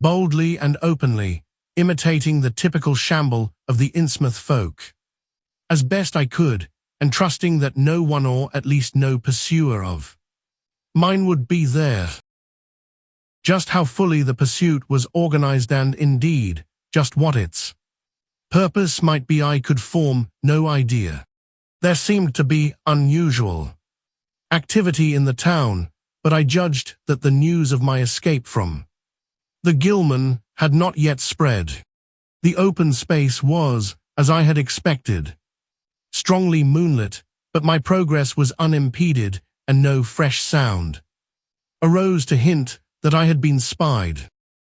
[SPEAKER 1] boldly and openly, imitating the typical shamble of the Innsmouth folk, as best I could, and trusting that no one, or at least no pursuer of mine, would be there. Just how fully the pursuit was organized, and indeed, just what its purpose might be, I could form no idea. There seemed to be unusual activity in the town, but I judged that the news of my escape from the Gilman had not yet spread. The open space was, as I had expected, strongly moonlit, but my progress was unimpeded, and no fresh sound arose to hint that I had been spied.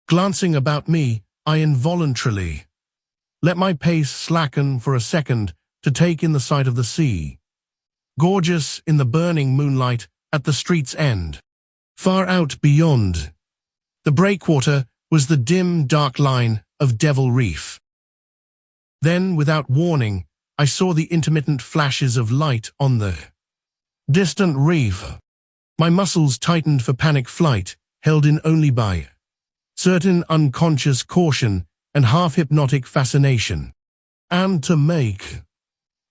[SPEAKER 1] Glancing about me, I involuntarily let my pace slacken for a second to take in the sight of the sea, gorgeous in the burning moonlight at the street's end. Far out beyond the breakwater was the dim, dark line of Devil Reef. Then, without warning, I saw the intermittent flashes of light on the distant reef. My muscles tightened for panic flight, held in only by certain unconscious caution and half-hypnotic fascination. And to make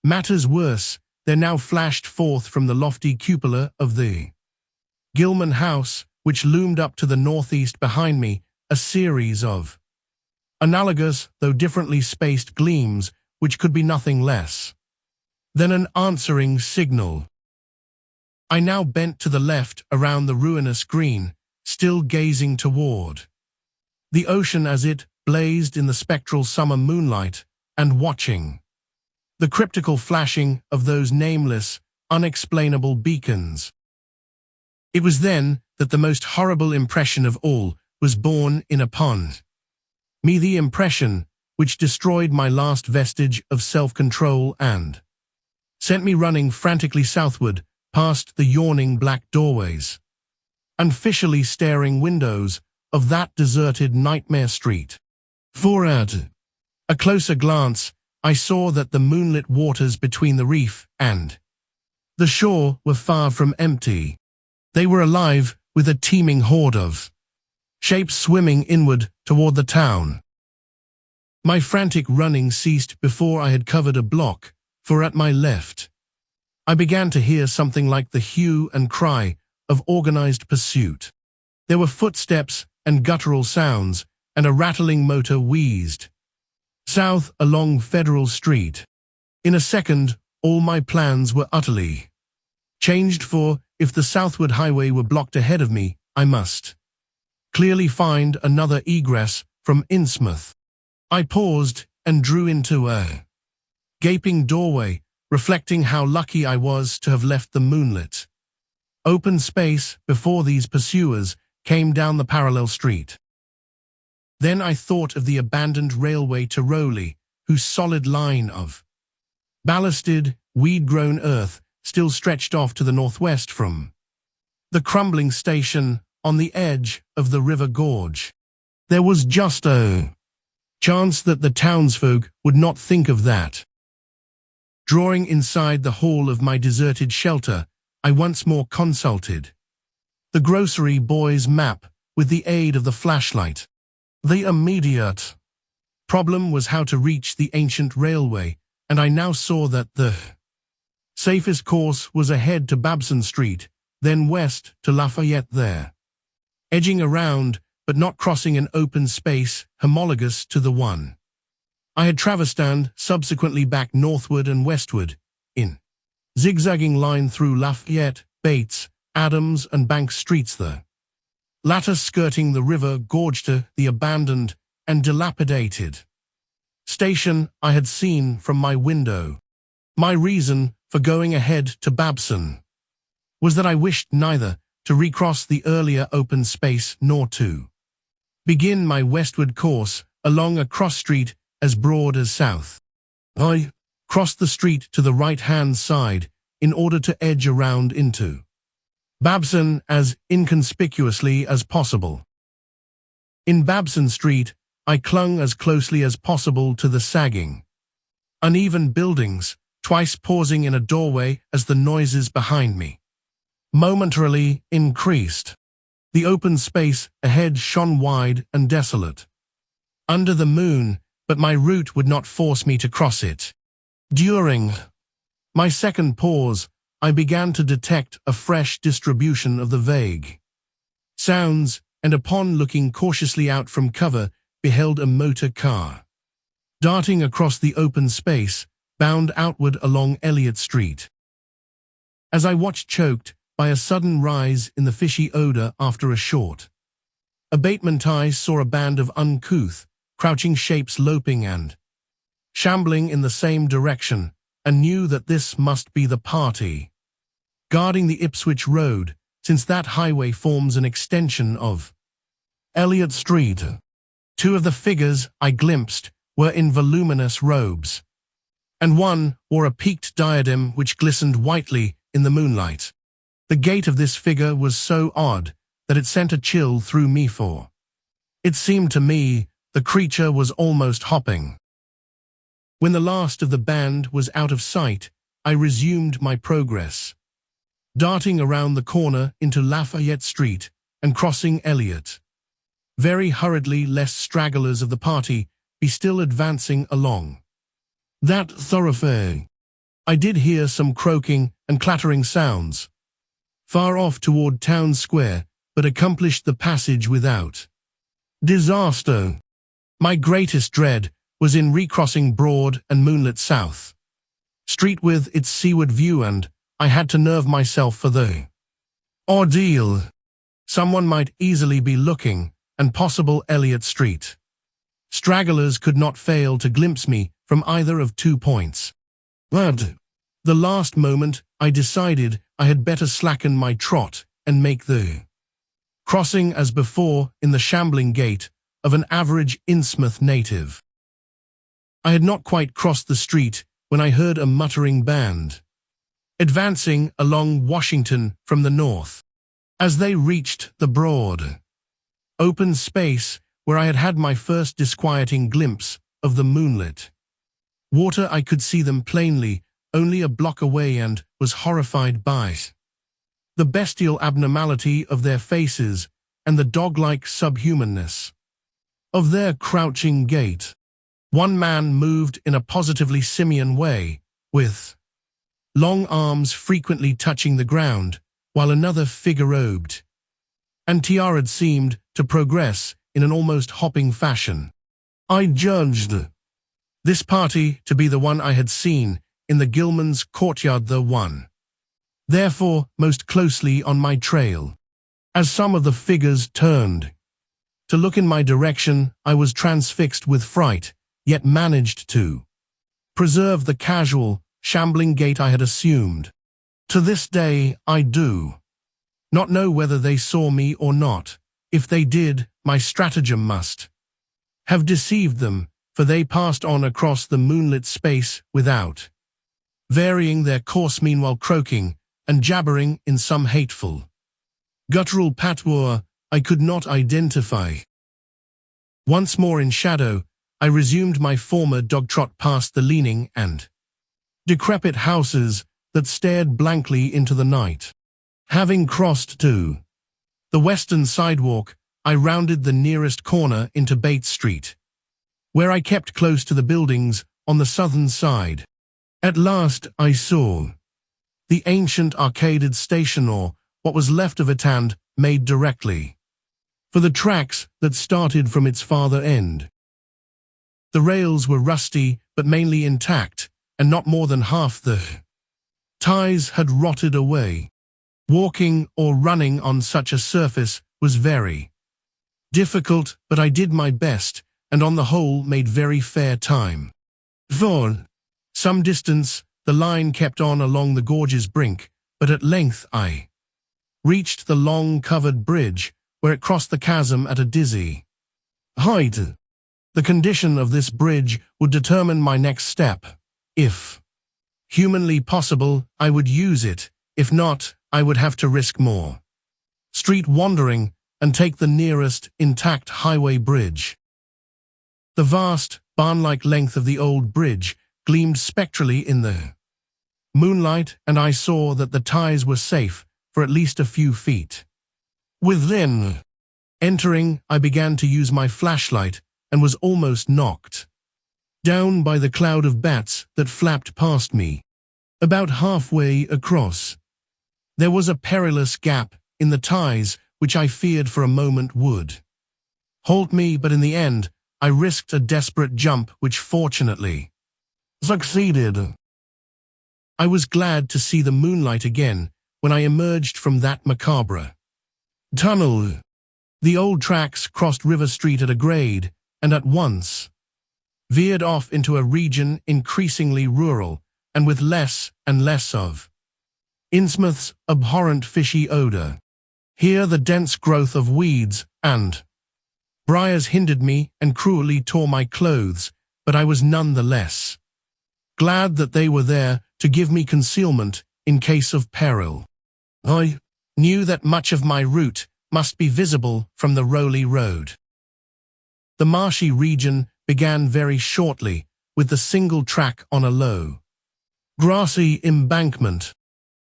[SPEAKER 1] matters worse, there now flashed forth from the lofty cupola of the Gilman house, which loomed up to the northeast behind me, a series of analogous, though differently spaced gleams, which could be nothing less than an answering signal. I now bent to the left around the ruinous green, still gazing toward the ocean as it blazed in the spectral summer moonlight, and watching the cryptical flashing of those nameless, unexplainable beacons. It was then that the most horrible impression of all was born in upon me, the impression which destroyed my last vestige of self-control and sent me running frantically southward past the yawning black doorways and fishily staring windows of that deserted nightmare street. For at a closer glance, I saw that the moonlit waters between the reef and the shore were far from empty. They were alive with a teeming horde of shapes swimming inward toward the town. My frantic running ceased before I had covered a block, for at my left, I began to hear something like the hue and cry of organized pursuit. There were footsteps and guttural sounds, and a rattling motor wheezed south along Federal Street. In a second, all my plans were utterly changed, for if the southward highway were blocked ahead of me, I must clearly find another egress from Innsmouth. I paused and drew into a gaping doorway, reflecting how lucky I was to have left the moonlit open space before these pursuers came down the parallel street. Then I thought of the abandoned railway to Rowley, whose solid line of ballasted, weed-grown earth still stretched off to the northwest from the crumbling station on the edge of the river gorge. There was just a chance that the townsfolk would not think of that Drawing inside the hall of my deserted shelter, I once more consulted the grocery boy's map with the aid of the flashlight. The immediate problem was how to reach the ancient railway, and I now saw that the safest course was ahead to Babson Street, then west to Lafayette there, edging around but not crossing an open space homologous to the one I had traversed and subsequently back northward and westward, in zigzagging line through Lafayette, Bates, Adams and Bank streets, the latter skirting the river gorge to the abandoned and dilapidated station I had seen from my window. My reason for going ahead to Babson was that I wished neither to recross the earlier open space nor to begin my westward course along a cross street as broad as south. I crossed the street to the right-hand side in order to edge around into Babson as inconspicuously as possible. In Babson Street, I clung as closely as possible to the sagging, uneven buildings, twice pausing in a doorway as the noises behind me momentarily increased. The open space ahead shone wide and desolate under the moon, but my route would not force me to cross it. During my second pause, I began to detect a fresh distribution of the vague sounds, and upon looking cautiously out from cover, beheld a motor car darting across the open space, bound outward along Elliott Street. As I watched, choked by a sudden rise in the fishy odor after a short abatement, I saw a band of uncouth, crouching shapes loping and shambling in the same direction, and knew that this must be the party guarding the Ipswich Road, since that highway forms an extension of Elliott Street. Two of the figures I glimpsed were in voluminous robes, and one wore a peaked diadem which glistened whitely in the moonlight. The gait of this figure was so odd that it sent a chill through me, for it seemed to me the creature was almost hopping. When the last of the band was out of sight, I resumed my progress, darting around the corner into Lafayette Street and crossing Elliott very hurriedly, lest stragglers of the party be still advancing along that thoroughfare. I did hear some croaking and clattering sounds far off toward Town Square, but accomplished the passage without disaster. My greatest dread was in recrossing broad and moonlit South Street with its seaward view, and I had to nerve myself for the ordeal. Someone might easily be looking, and possible Elliott Street stragglers could not fail to glimpse me from either of 2 points. At the last moment, I decided I had better slacken my trot and make the crossing as before in the shambling gait of an average Innsmouth native. I had not quite crossed the street when I heard a muttering band advancing along Washington from the north. As they reached the broad open space where I had had my first disquieting glimpse of the moonlit water, I could see them plainly only a block away, and was horrified by the bestial abnormality of their faces and the dog-like subhumanness of their crouching gait. One man moved in a positively simian way, with long arms frequently touching the ground, while another figure robed and tiaraed seemed to progress in an almost hopping fashion. I judged this party to be the one I had seen in the Gilman's courtyard, the one therefore most closely on my trail. As some of the figures turned to look in my direction, I was transfixed with fright, yet managed to preserve the casual, shambling gait I had assumed. To this day, I do not know whether they saw me or not. If they did, my stratagem must have deceived them, for they passed on across the moonlit space without varying their course, meanwhile croaking and jabbering in some hateful, guttural patois I could not identify. Once more in shadow, I resumed my former dog trot past the leaning and decrepit houses that stared blankly into the night. Having crossed to the western sidewalk, I rounded the nearest corner into Bates Street, where I kept close to the buildings on the southern side. At last I saw the ancient arcaded station, or what was left of it, and made directly for the tracks that started from its farther end. The rails were rusty but mainly intact, and not more than half the ties had rotted away. Walking or running on such a surface was very difficult, but I did my best, and on the whole made very fair time. For some distance the line kept on along the gorge's brink, but at length I reached the long covered bridge, where it crossed the chasm at a dizzy height. The condition of this bridge would determine my next step. If humanly possible, I would use it. If not, I would have to risk more street wandering and take the nearest intact highway bridge. The vast, barn-like length of the old bridge gleamed spectrally in the moonlight, and I saw that the ties were safe for at least a few feet. Within entering, I began to use my flashlight and was almost knocked down by the cloud of bats that flapped past me. About halfway across, there was a perilous gap in the ties which I feared for a moment would halt me, but in the end I risked a desperate jump which fortunately succeeded. I was glad to see the moonlight again when I emerged from that macabre tunnel. The old tracks crossed River Street at a grade, and at once veered off into a region increasingly rural, and with less and less of Innsmouth's abhorrent fishy odor. Here the dense growth of weeds and briars hindered me and cruelly tore my clothes, but I was none the less glad that they were there to give me concealment in case of peril. I knew that much of my route must be visible from the Rowley Road. The marshy region began very shortly, with the single track on a low, grassy embankment.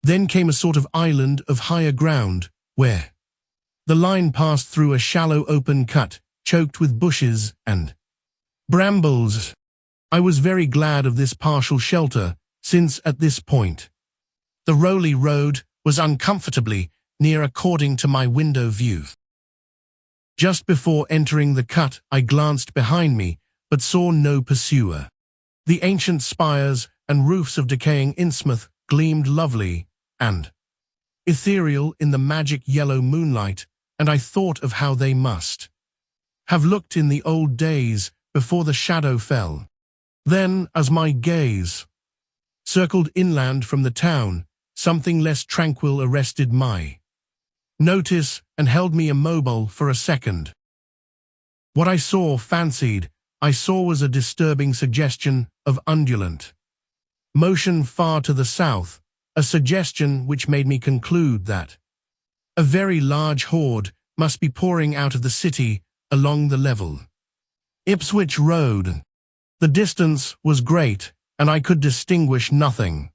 [SPEAKER 1] Then came a sort of island of higher ground, where the line passed through a shallow open cut, choked with bushes and brambles. I was very glad of this partial shelter, since at this point the Rowley Road was uncomfortably near according to my window view. Just before entering the cut, I glanced behind me, but saw no pursuer. The ancient spires and roofs of decaying Innsmouth gleamed lovely and ethereal in the magic yellow moonlight, and I thought of how they must have looked in the old days before the shadow fell. Then, as my gaze circled inland from the town, something less tranquil arrested my notice and held me immobile for a second. What I fancied I saw was a disturbing suggestion of undulant motion far to the south, a suggestion which made me conclude that a very large horde must be pouring out of the city along the level Ipswich Road. The distance was great, and I could distinguish nothing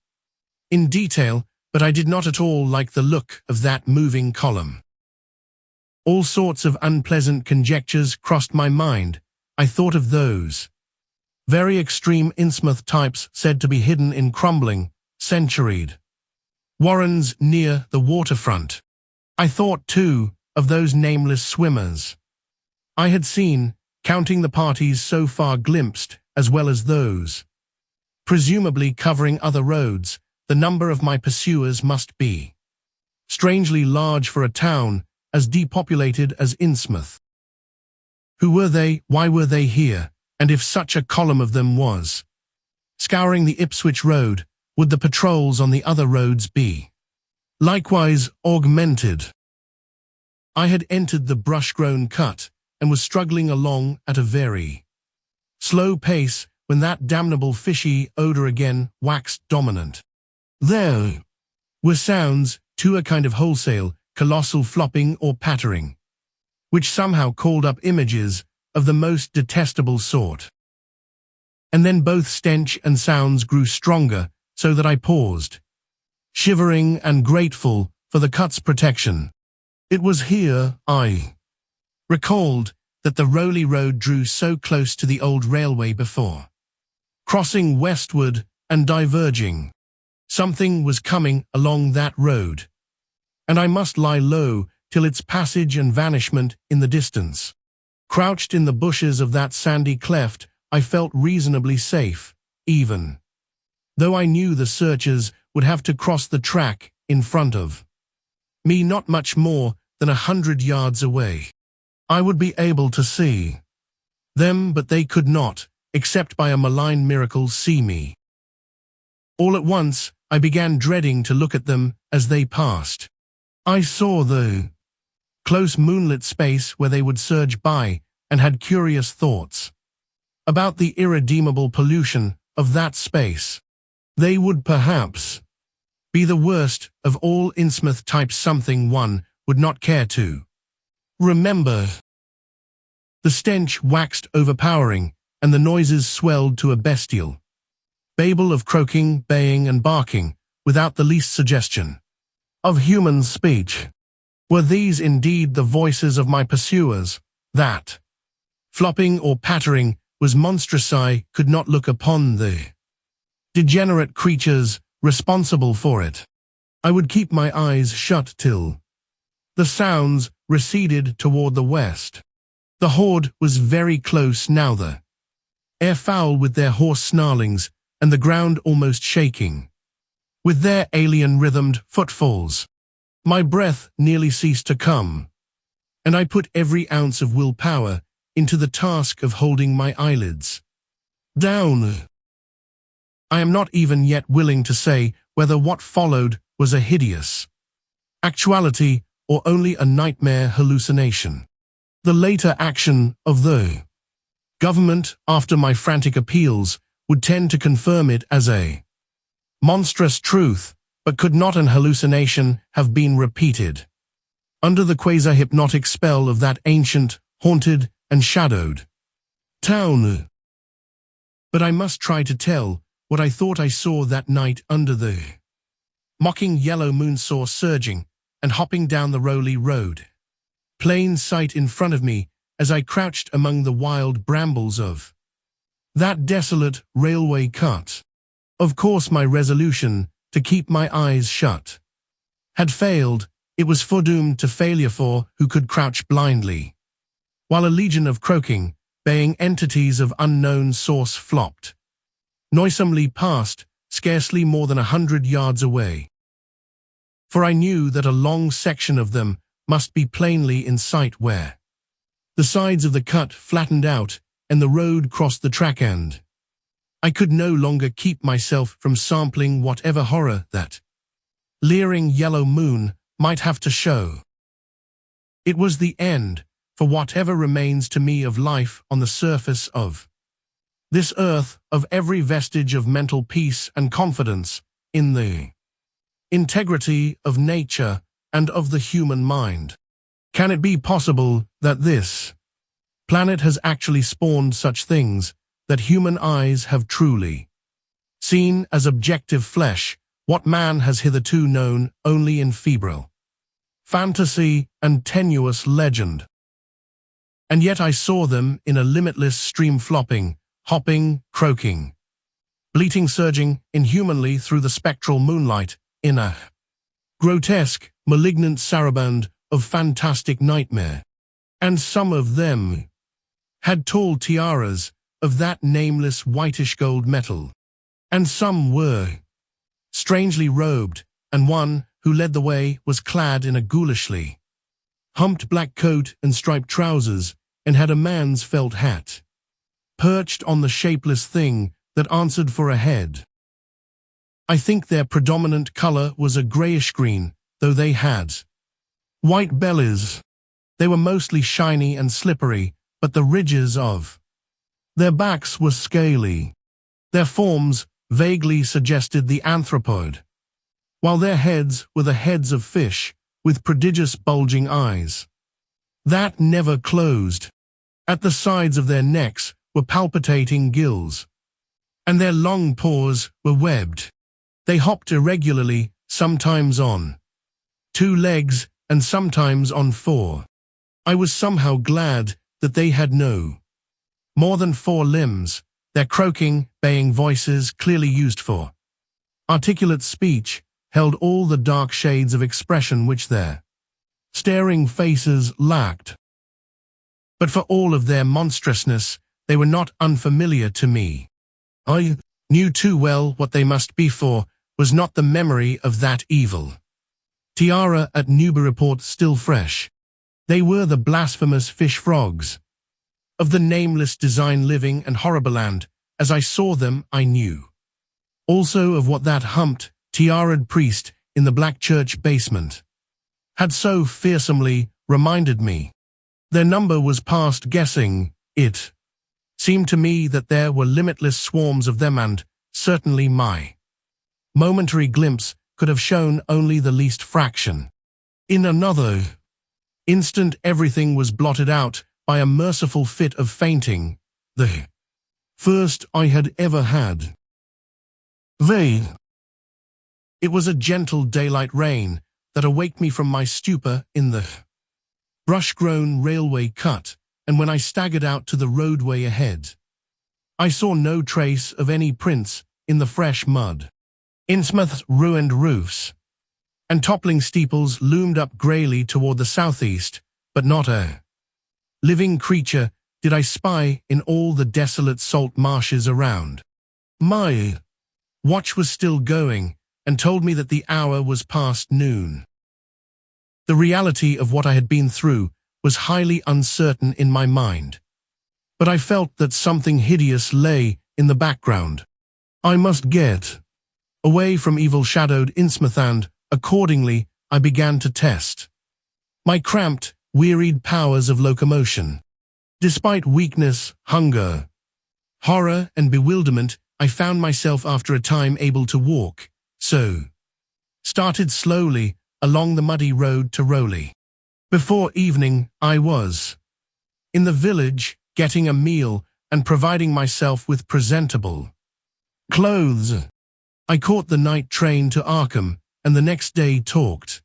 [SPEAKER 1] in detail, but I did not at all like the look of that moving column. All sorts of unpleasant conjectures crossed my mind. I thought of those very extreme Innsmouth types said to be hidden in crumbling, centuried warrens near the waterfront. I thought, too, of those nameless swimmers I had seen, counting the parties so far glimpsed, as well as those presumably covering other roads. The number of my pursuers must be strangely large for a town as depopulated as Innsmouth. Who were they? Why were they here? And if such a column of them was scouring the Ipswich Road, would the patrols on the other roads be likewise augmented? I had entered the brush-grown cut and was struggling along at a very slow pace when that damnable fishy odor again waxed dominant. There were sounds, too, a kind of wholesale, colossal flopping or pattering, which somehow called up images of the most detestable sort. And then both stench and sounds grew stronger, so that I paused, shivering and grateful for the cut's protection. It was here I recalled that the Rowley Road drew so close to the old railway before. Crossing westward and diverging. Something was coming along that road, and I must lie low till its passage and vanishment in the distance. Crouched in the bushes of that sandy cleft, I felt reasonably safe, even though I knew the searchers would have to cross the track in front of me not much more than 100 yards away. I would be able to see them, but they could not, except by a malign miracle, see me. All at once, I began dreading to look at them as they passed. I saw the close moonlit space where they would surge by, and had curious thoughts about the irredeemable pollution of that space. They would perhaps be the worst of all Innsmouth types, something one would not care to remember. The stench waxed overpowering, and the noises swelled to a bestial babel of croaking, baying, and barking, without the least suggestion of human speech. Were these indeed the voices of my pursuers? That flopping or pattering was monstrous. I could not look upon the degenerate creatures responsible for it. I would keep my eyes shut till the sounds receded toward the west. The horde was very close now, the air foul with their hoarse snarlings, and the ground almost shaking with their alien-rhythmed footfalls. My breath nearly ceased to come, and I put every ounce of willpower into the task of holding my eyelids down. I am not even yet willing to say whether what followed was a hideous actuality or only a nightmare hallucination. The later action of the government, after my frantic appeals, would tend to confirm it as a monstrous truth, but could not an hallucination have been repeated under the quasi-hypnotic spell of that ancient, haunted, and shadowed town? But I must try to tell what I thought I saw that night under the mocking yellow moon. Saw surging and hopping down the Rowley Road, plain sight in front of me as I crouched among the wild brambles of that desolate railway cut. Of course, my resolution to keep my eyes shut had failed. It was foredoomed to failure, for who could crouch blindly while a legion of croaking, baying entities of unknown source flopped noisomely past, scarcely more than 100 yards away? For I knew that a long section of them must be plainly in sight where the sides of the cut flattened out and the road crossed the track end. I could no longer keep myself from sampling whatever horror that leering yellow moon might have to show. It was the end for whatever remains to me of life on the surface of this earth, of every vestige of mental peace and confidence in the integrity of nature and of the human mind. Can it be possible that this planet has actually spawned such things that human eyes have truly seen as objective flesh, what man has hitherto known only in febrile fantasy and tenuous legend? And yet I saw them in a limitless stream, flopping, hopping, croaking, bleating, surging inhumanly through the spectral moonlight, in a grotesque, malignant saraband of fantastic nightmare. And some of them had tall tiaras of that nameless whitish gold metal, and some were strangely robed, and one who led the way was clad in a ghoulishly humped black coat and striped trousers, and had a man's felt hat perched on the shapeless thing that answered for a head. I think their predominant color was a grayish-green, though they had white bellies. They were mostly shiny and slippery, but the ridges of their backs were scaly. Their forms vaguely suggested the anthropoid, while their heads were the heads of fish, with prodigious bulging eyes that never closed. At the sides of their necks were palpitating gills, and their long paws were webbed They hopped irregularly, sometimes on 2 legs and sometimes on 4. I was somehow glad that they had no more than 4 limbs, their croaking, baying voices clearly used for articulate speech held all the dark shades of expression which their staring faces lacked. But for all of their monstrousness, they were not unfamiliar to me. I knew too well what they must be, for was not the memory of that evil tiara at Newburyport still fresh. They were the blasphemous fish frogs of the nameless design, living and horrible, and as I saw them I knew also of what that humped, tiaraed priest in the black church basement had so fearsomely reminded me. Their number was past guessing. It seemed to me that there were limitless swarms of them, and certainly my momentary glimpse could have shown only the least fraction. In another instant everything was blotted out by a merciful fit of fainting, the first I had ever had. It was a gentle daylight rain that awaked me from my stupor in the brush-grown railway cut, and when I staggered out to the roadway ahead, I saw no trace of any prints in the fresh mud. Innsmouth's ruined roofs and toppling steeples loomed up greyly toward the southeast, but not a living creature did I spy in all the desolate salt marshes around. My watch was still going and told me that the hour was past noon. The reality of what I had been through was highly uncertain in my mind, but I felt that something hideous lay in the background. I must get away from evil-shadowed Innsmouth, and accordingly I began to test my cramped, wearied powers of locomotion. Despite weakness, hunger, horror, and bewilderment, I found myself after a time able to walk, so started slowly along the muddy road to Rowley. Before evening, I was in the village, getting a meal and providing myself with presentable clothes. I caught the night train to Arkham, and the next day talked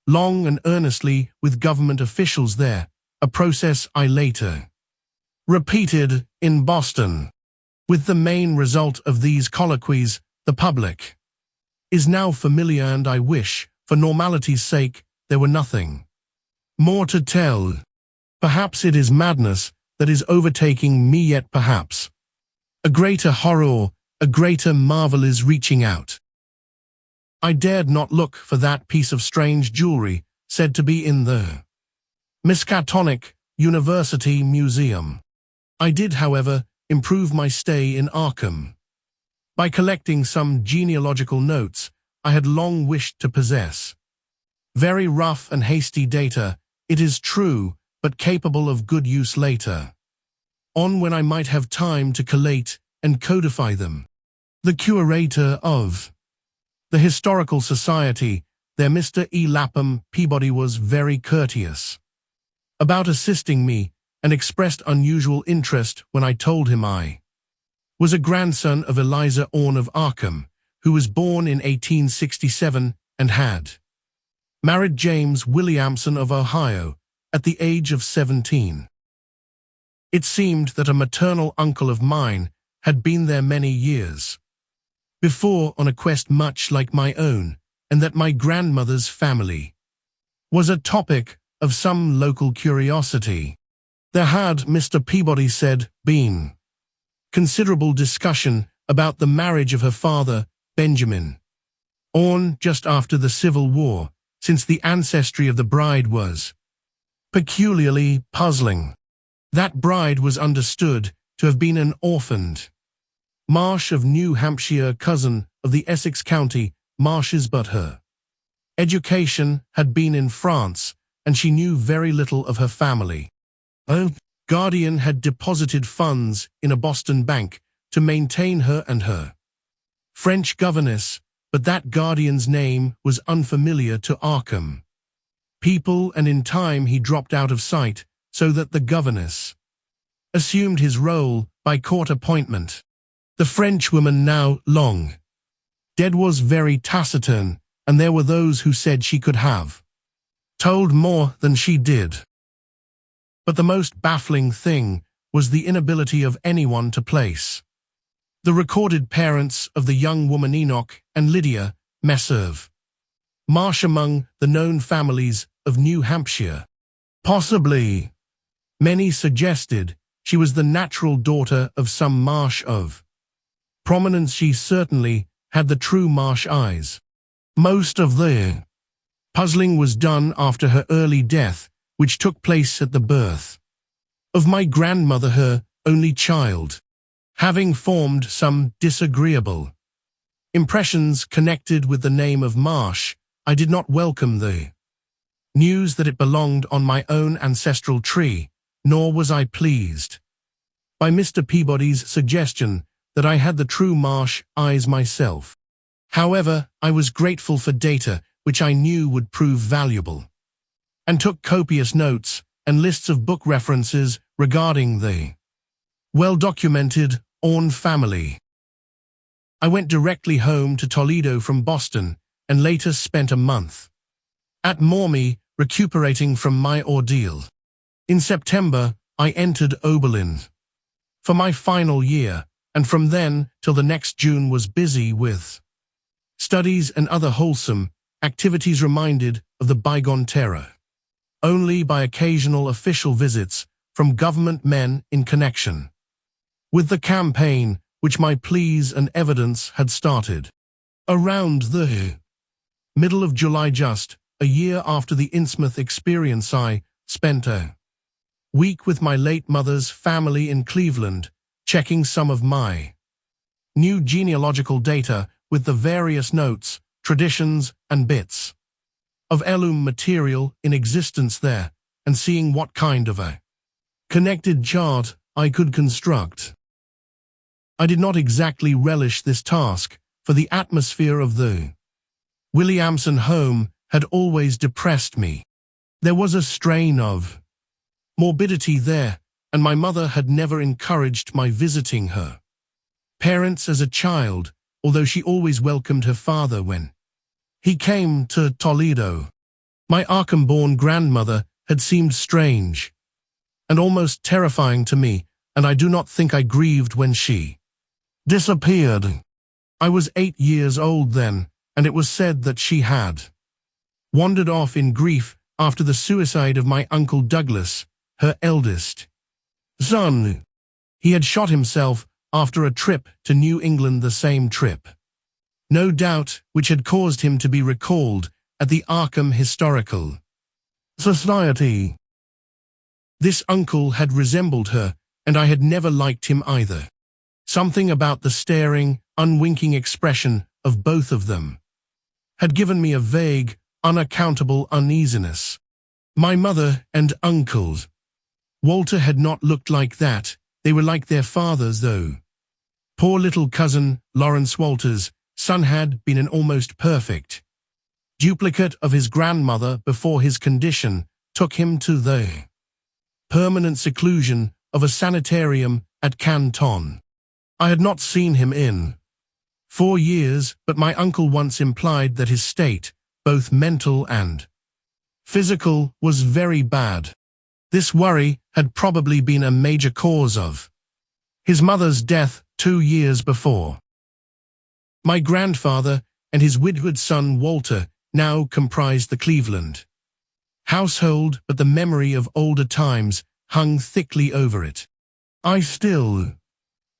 [SPEAKER 1] long and earnestly with government officials there, a process I later repeated in Boston. With the main result of these colloquies, the public is now familiar, and I wish, for normality's sake, there were nothing more to tell. Perhaps it is madness that is overtaking me, yet perhaps a greater horror, a greater marvel is reaching out. I dared not look for that piece of strange jewelry said to be in the Miskatonic University Museum. I did, however, improve my stay in Arkham by collecting some genealogical notes I had long wished to possess. Very rough and hasty data, it is true, but capable of good use later on, when I might have time to collate and codify them. The curator of the Historical Society, their Mr. E. Lapham Peabody, was very courteous about assisting me, and expressed unusual interest when I told him I was a grandson of Eliza Orne of Arkham, who was born in 1867 and had married James Williamson of Ohio at the age of 17. It seemed that a maternal uncle of mine had been there many years before on a quest much like my own, and that my grandmother's family was a topic of some local curiosity. There had, Mr. Peabody said, been considerable discussion about the marriage of her father, Benjamin Orne, just after the Civil War, since the ancestry of the bride was peculiarly puzzling. That bride was understood to have been an orphaned Marsh of New Hampshire, cousin of the Essex County Marshes, but her education had been in France, and she knew very little of her family. A guardian had deposited funds in a Boston bank to maintain her and her French governess, but that guardian's name was unfamiliar to Arkham people, and in time he dropped out of sight, so that the governess assumed his role by court appointment. The Frenchwoman, now long Dad was very taciturn, and there were those who said she could have told more than she did. But the most baffling thing was the inability of anyone to place the recorded parents of the young woman Enoch and Lydia Messerve Marsh among the known families of New Hampshire. Possibly, many suggested, she was the natural daughter of some Marsh of prominence. She certainly had the true Marsh eyes. Most of the puzzling was done after her early death, which took place at the birth of my grandmother, her only child. Having formed some disagreeable impressions connected with the name of Marsh, I did not welcome the news that it belonged on my own ancestral tree, nor was I pleased by Mr. Peabody's suggestion that I had the true Marsh eyes myself. However, I was grateful for data which I knew would prove valuable, and took copious notes and lists of book references regarding the well-documented Orne family. I went directly home to Toledo from Boston and later spent a month at Mormie recuperating from my ordeal. In September, I entered Oberlin for my final year, and from then till the next June was busy with studies and other wholesome activities, reminded of the bygone terror only by occasional official visits from government men in connection with the campaign which my pleas and evidence had started. Around the middle of July, just a year after the Innsmouth experience, I spent a week with my late mother's family in Cleveland, checking some of my new genealogical data with the various notes, traditions, and bits of heirloom material in existence there, and seeing what kind of a connected chart I could construct. I did not exactly relish this task, for the atmosphere of the Williamson home had always depressed me. There was a strain of morbidity there, and my mother had never encouraged my visiting her parents as a child, although she always welcomed her father when he came to Toledo. My Arkham-born grandmother had seemed strange and almost terrifying to me, and I do not think I grieved when she disappeared. I was 8 years old then, and it was said that she had wandered off in grief after the suicide of my Uncle Douglas, her eldest son. He had shot himself after a trip to New England, the same trip, no doubt, which had caused him to be recalled at the Arkham Historical Society. This uncle had resembled her, and I had never liked him either. Something about the staring, unwinking expression of both of them had given me a vague, unaccountable uneasiness. My mother and uncle Walter had not looked like that. They were like their fathers, though. Poor little cousin Lawrence Walter's son had been an almost perfect duplicate of his grandmother before his condition took him to the permanent seclusion of a sanitarium at Canton. I had not seen him in 4 years, but my uncle once implied that his state, both mental and physical, was very bad. This worry had probably been a major cause of his mother's death 2 years before. My grandfather and his widowed son Walter now comprised the Cleveland household, but the memory of older times hung thickly over it. I still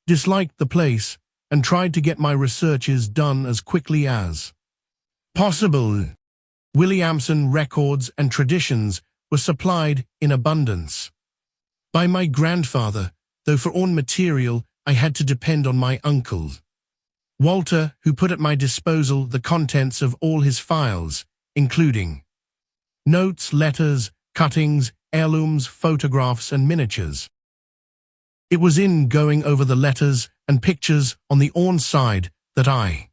[SPEAKER 1] disliked the place and tried to get my researches done as quickly as possible. Williamson records and traditions were supplied in abundance by my grandfather, though for Orne material I had to depend on my uncle Walter, who put at my disposal the contents of all his files, including notes, letters, cuttings, heirlooms, photographs, and miniatures. It was in going over the letters and pictures on the Orne side that I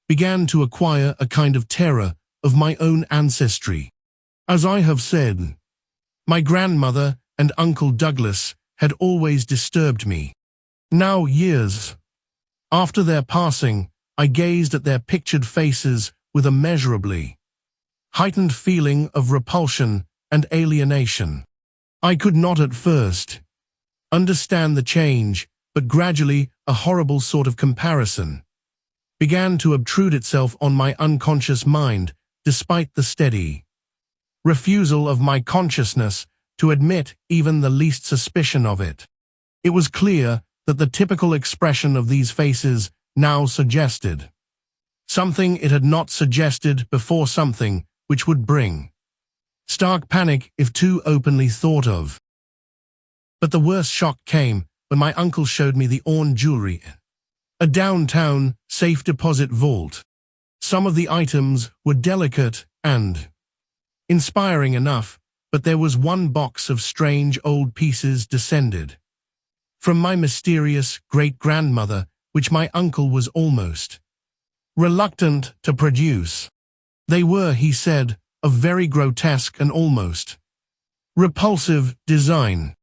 [SPEAKER 1] began to acquire a kind of terror of my own ancestry. As I have said, my grandmother and Uncle Douglas had always disturbed me. Now, years after their passing, I gazed at their pictured faces with a measurably heightened feeling of repulsion and alienation. I could not at first understand the change, but gradually a horrible sort of comparison began to obtrude itself on my unconscious mind, despite the steady refusal of my consciousness to admit even the least suspicion of it. It was clear that the typical expression of these faces now suggested something it had not suggested before, something which would bring stark panic if too openly thought of. But the worst shock came when my uncle showed me the worn jewelry, a downtown safe deposit vault. Some of the items were delicate and inspiring enough, but there was one box of strange old pieces descended from my mysterious great-grandmother, which my uncle was almost reluctant to produce. They were, he said, of very grotesque and almost repulsive design.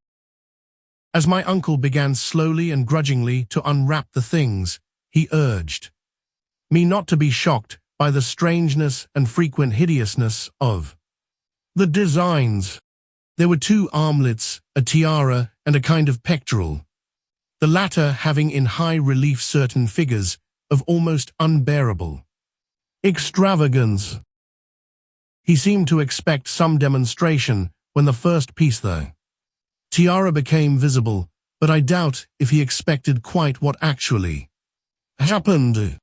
[SPEAKER 1] As my uncle began slowly and grudgingly to unwrap the things, he urged me not to be shocked by the strangeness and frequent hideousness of the designs. There were 2 armlets, a tiara, and a kind of pectoral, the latter having in high relief certain figures of almost unbearable extravagance. He seemed to expect some demonstration when the first piece, the tiara, became visible, but I doubt if he expected quite what actually happened.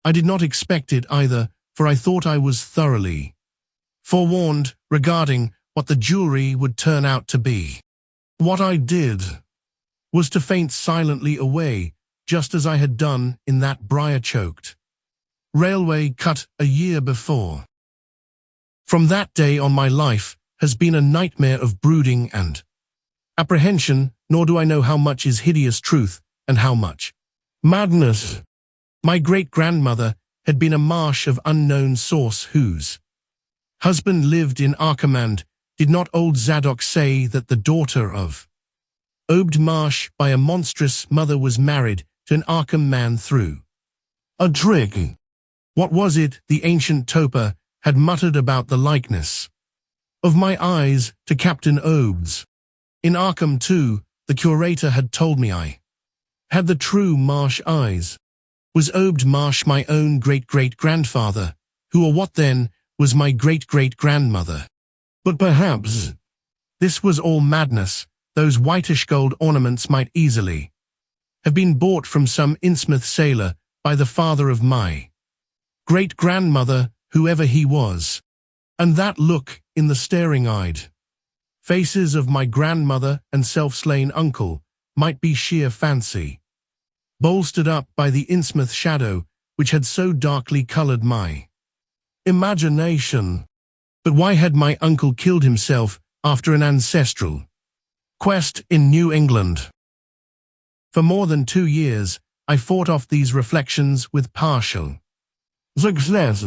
[SPEAKER 1] I did not expect it either, for I thought I was thoroughly forewarned regarding what the jewelry would turn out to be. What I did was to faint silently away, just as I had done in that briar-choked railway cut a year before. From that day on, my life has been a nightmare of brooding and apprehension, nor do I know how much is hideous truth and how much madness. My great-grandmother had been a marsh of unknown source whose husband lived in Arkham, and did not old Zadok say that the daughter of Obed Marsh by a monstrous mother was married to an Arkham man through a trick? What was it the ancient toper had muttered about the likeness of my eyes to Captain Obed's? In Arkham, too, the curator had told me I had the true Marsh eyes. Was Obed Marsh my own great-great-grandfather, who, or what then, was my great-great-grandmother? But perhaps this was all madness. Those whitish gold ornaments might easily have been bought from some Innsmouth sailor by the father of my great-grandmother, whoever he was. And that look in the staring-eyed faces of my grandmother and self-slain uncle might be sheer fancy, bolstered up by the Innsmouth shadow which had so darkly colored my imagination. But why had my uncle killed himself after an ancestral quest in New England? For more than 2 years, I fought off these reflections with partial success.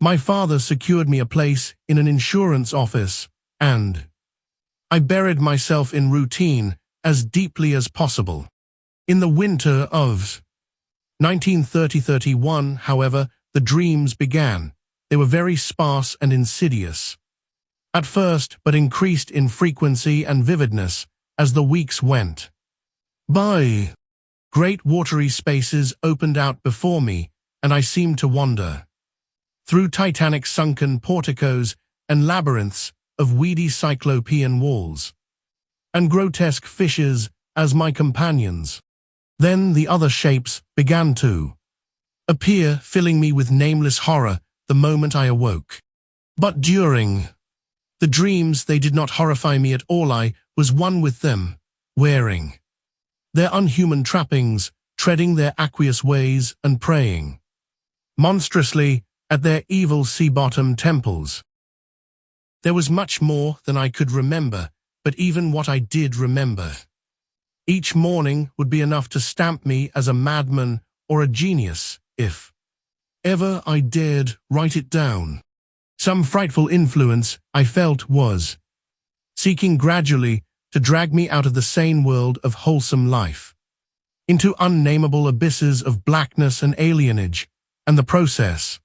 [SPEAKER 1] My father secured me a place in an insurance office, and I buried myself in routine as deeply as possible. In the winter of 1930-31, however, the dreams began. They were very sparse and insidious at first, but increased in frequency and vividness as the weeks went by. Great watery spaces opened out before me, and I seemed to wander through titanic sunken porticos and labyrinths of weedy cyclopean walls and grotesque fishes as my companions. Then the other shapes began to appear, filling me with nameless horror the moment I awoke. But during the dreams they did not horrify me at all. I was one with them, wearing their unhuman trappings, treading their aqueous ways and praying monstrously at their evil sea-bottom temples. There was much more than I could remember, but even what I did remember each morning would be enough to stamp me as a madman or a genius, if ever I dared write it down. Some frightful influence, I felt, was seeking gradually to drag me out of the sane world of wholesome life into unnameable abysses of blackness and alienage, and the process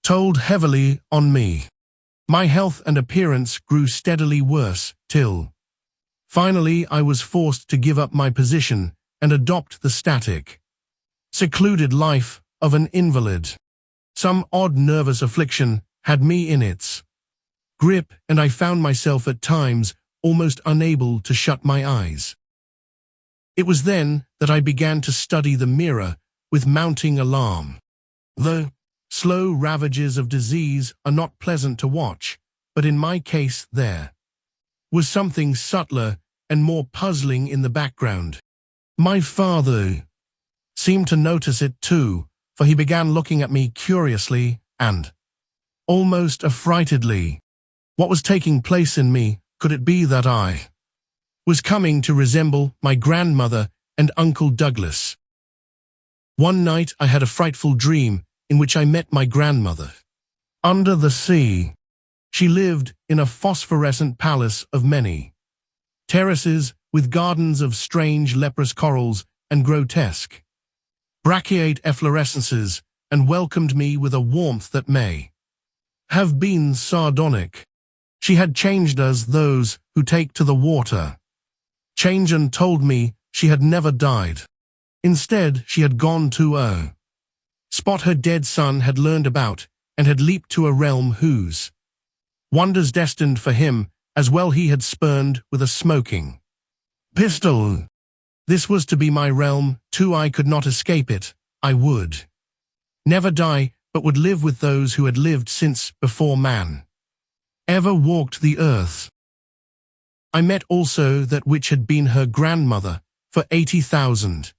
[SPEAKER 1] told heavily on me. My health and appearance grew steadily worse, till finally I was forced to give up my position and adopt the static, secluded life of an invalid. Some odd nervous affliction had me in its grip, and I found myself at times almost unable to shut my eyes. It was then that I began to study the mirror with mounting alarm. The slow ravages of disease are not pleasant to watch, but in my case there was something subtler and more puzzling in the background. My father seemed to notice it too, for he began looking at me curiously and almost affrightedly. What was taking place in me? Could it be that I was coming to resemble my grandmother and Uncle Douglas? One night I had a frightful dream in which I met my grandmother under the sea. She lived in a phosphorescent palace of many terraces with gardens of strange leprous corals and grotesque brachiate efflorescences, and welcomed me with a warmth that may have been sardonic. She had changed as those who take to the water change, and told me she had never died. Instead, she had gone to a spot her dead son had learned about, and had leaped to a realm whose wonders destined for him as well he had spurned with a smoking pistol. This was to be my realm, too. I could not escape it. I would never die, but would live with those who had lived since before man ever walked the earth. I met also that which had been her grandmother for 80,000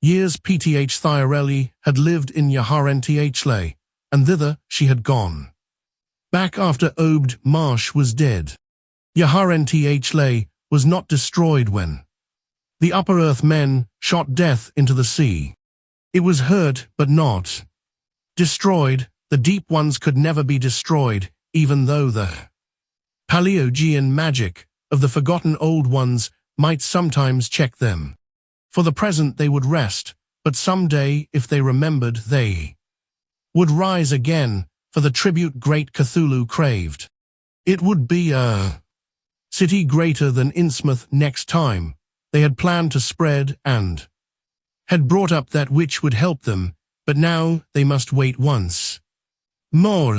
[SPEAKER 1] years. Pth Thiarelli had lived in Yaharentichle, and thither she had gone back after Obed Marsh was dead. Yaharentichle was not destroyed when the upper earth men shot death into the sea. It was hurt but not destroyed. The deep ones could never be destroyed, even though the Paleogean magic of the forgotten old ones might sometimes check them. For the present they would rest, but someday, if they remembered, they would rise again for the tribute great Cthulhu craved. It would be a city greater than Innsmouth next time. They had planned to spread and had brought up that which would help them, but now they must wait once more.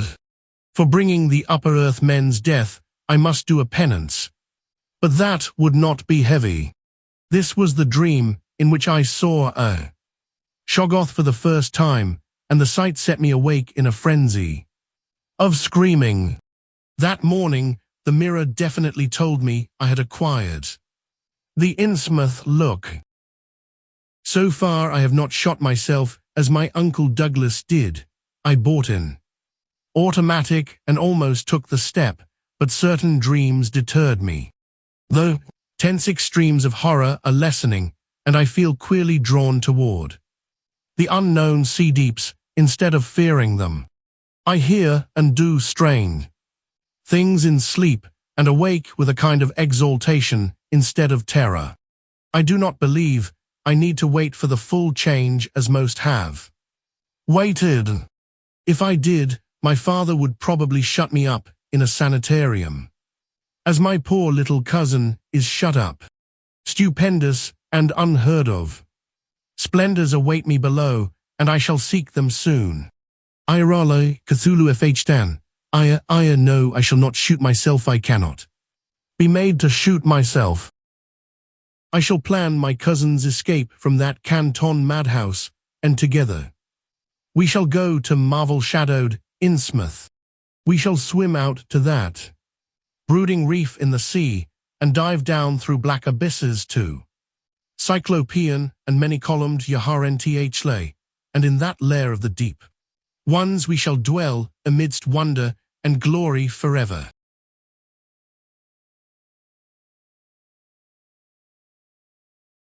[SPEAKER 1] For bringing the upper earth men's death, I must do a penance. But that would not be heavy. This was the dream in which I saw a Shoggoth for the first time, and the sight set me awake in a frenzy of screaming. That morning, the mirror definitely told me I had acquired the Innsmouth look. So far I have not shot myself as my Uncle Douglas did. I bought an automatic and almost took the step, but certain dreams deterred me. The tense extremes of horror are lessening, and I feel queerly drawn toward the unknown sea deeps instead of fearing them. I hear and do strange things in sleep, and awake with a kind of exaltation instead of terror. I do not believe I need to wait for the full change as most have waited. If I did, my father would probably shut me up in a sanitarium, as my poor little cousin is shut up. Stupendous and unheard of splendors await me below, and I shall seek them soon. Irale Cthulhu FH10. Aya, no, I shall not shoot myself. I cannot be made to shoot myself. I shall plan my cousin's escape from that Canton madhouse, and together we shall go to marvel-shadowed Innsmouth. We shall swim out to that brooding reef in the sea, and dive down through black abysses to Cyclopean and many-columned Yaharentichle, and in that lair of the deep ones we shall dwell amidst wonder and glory forever.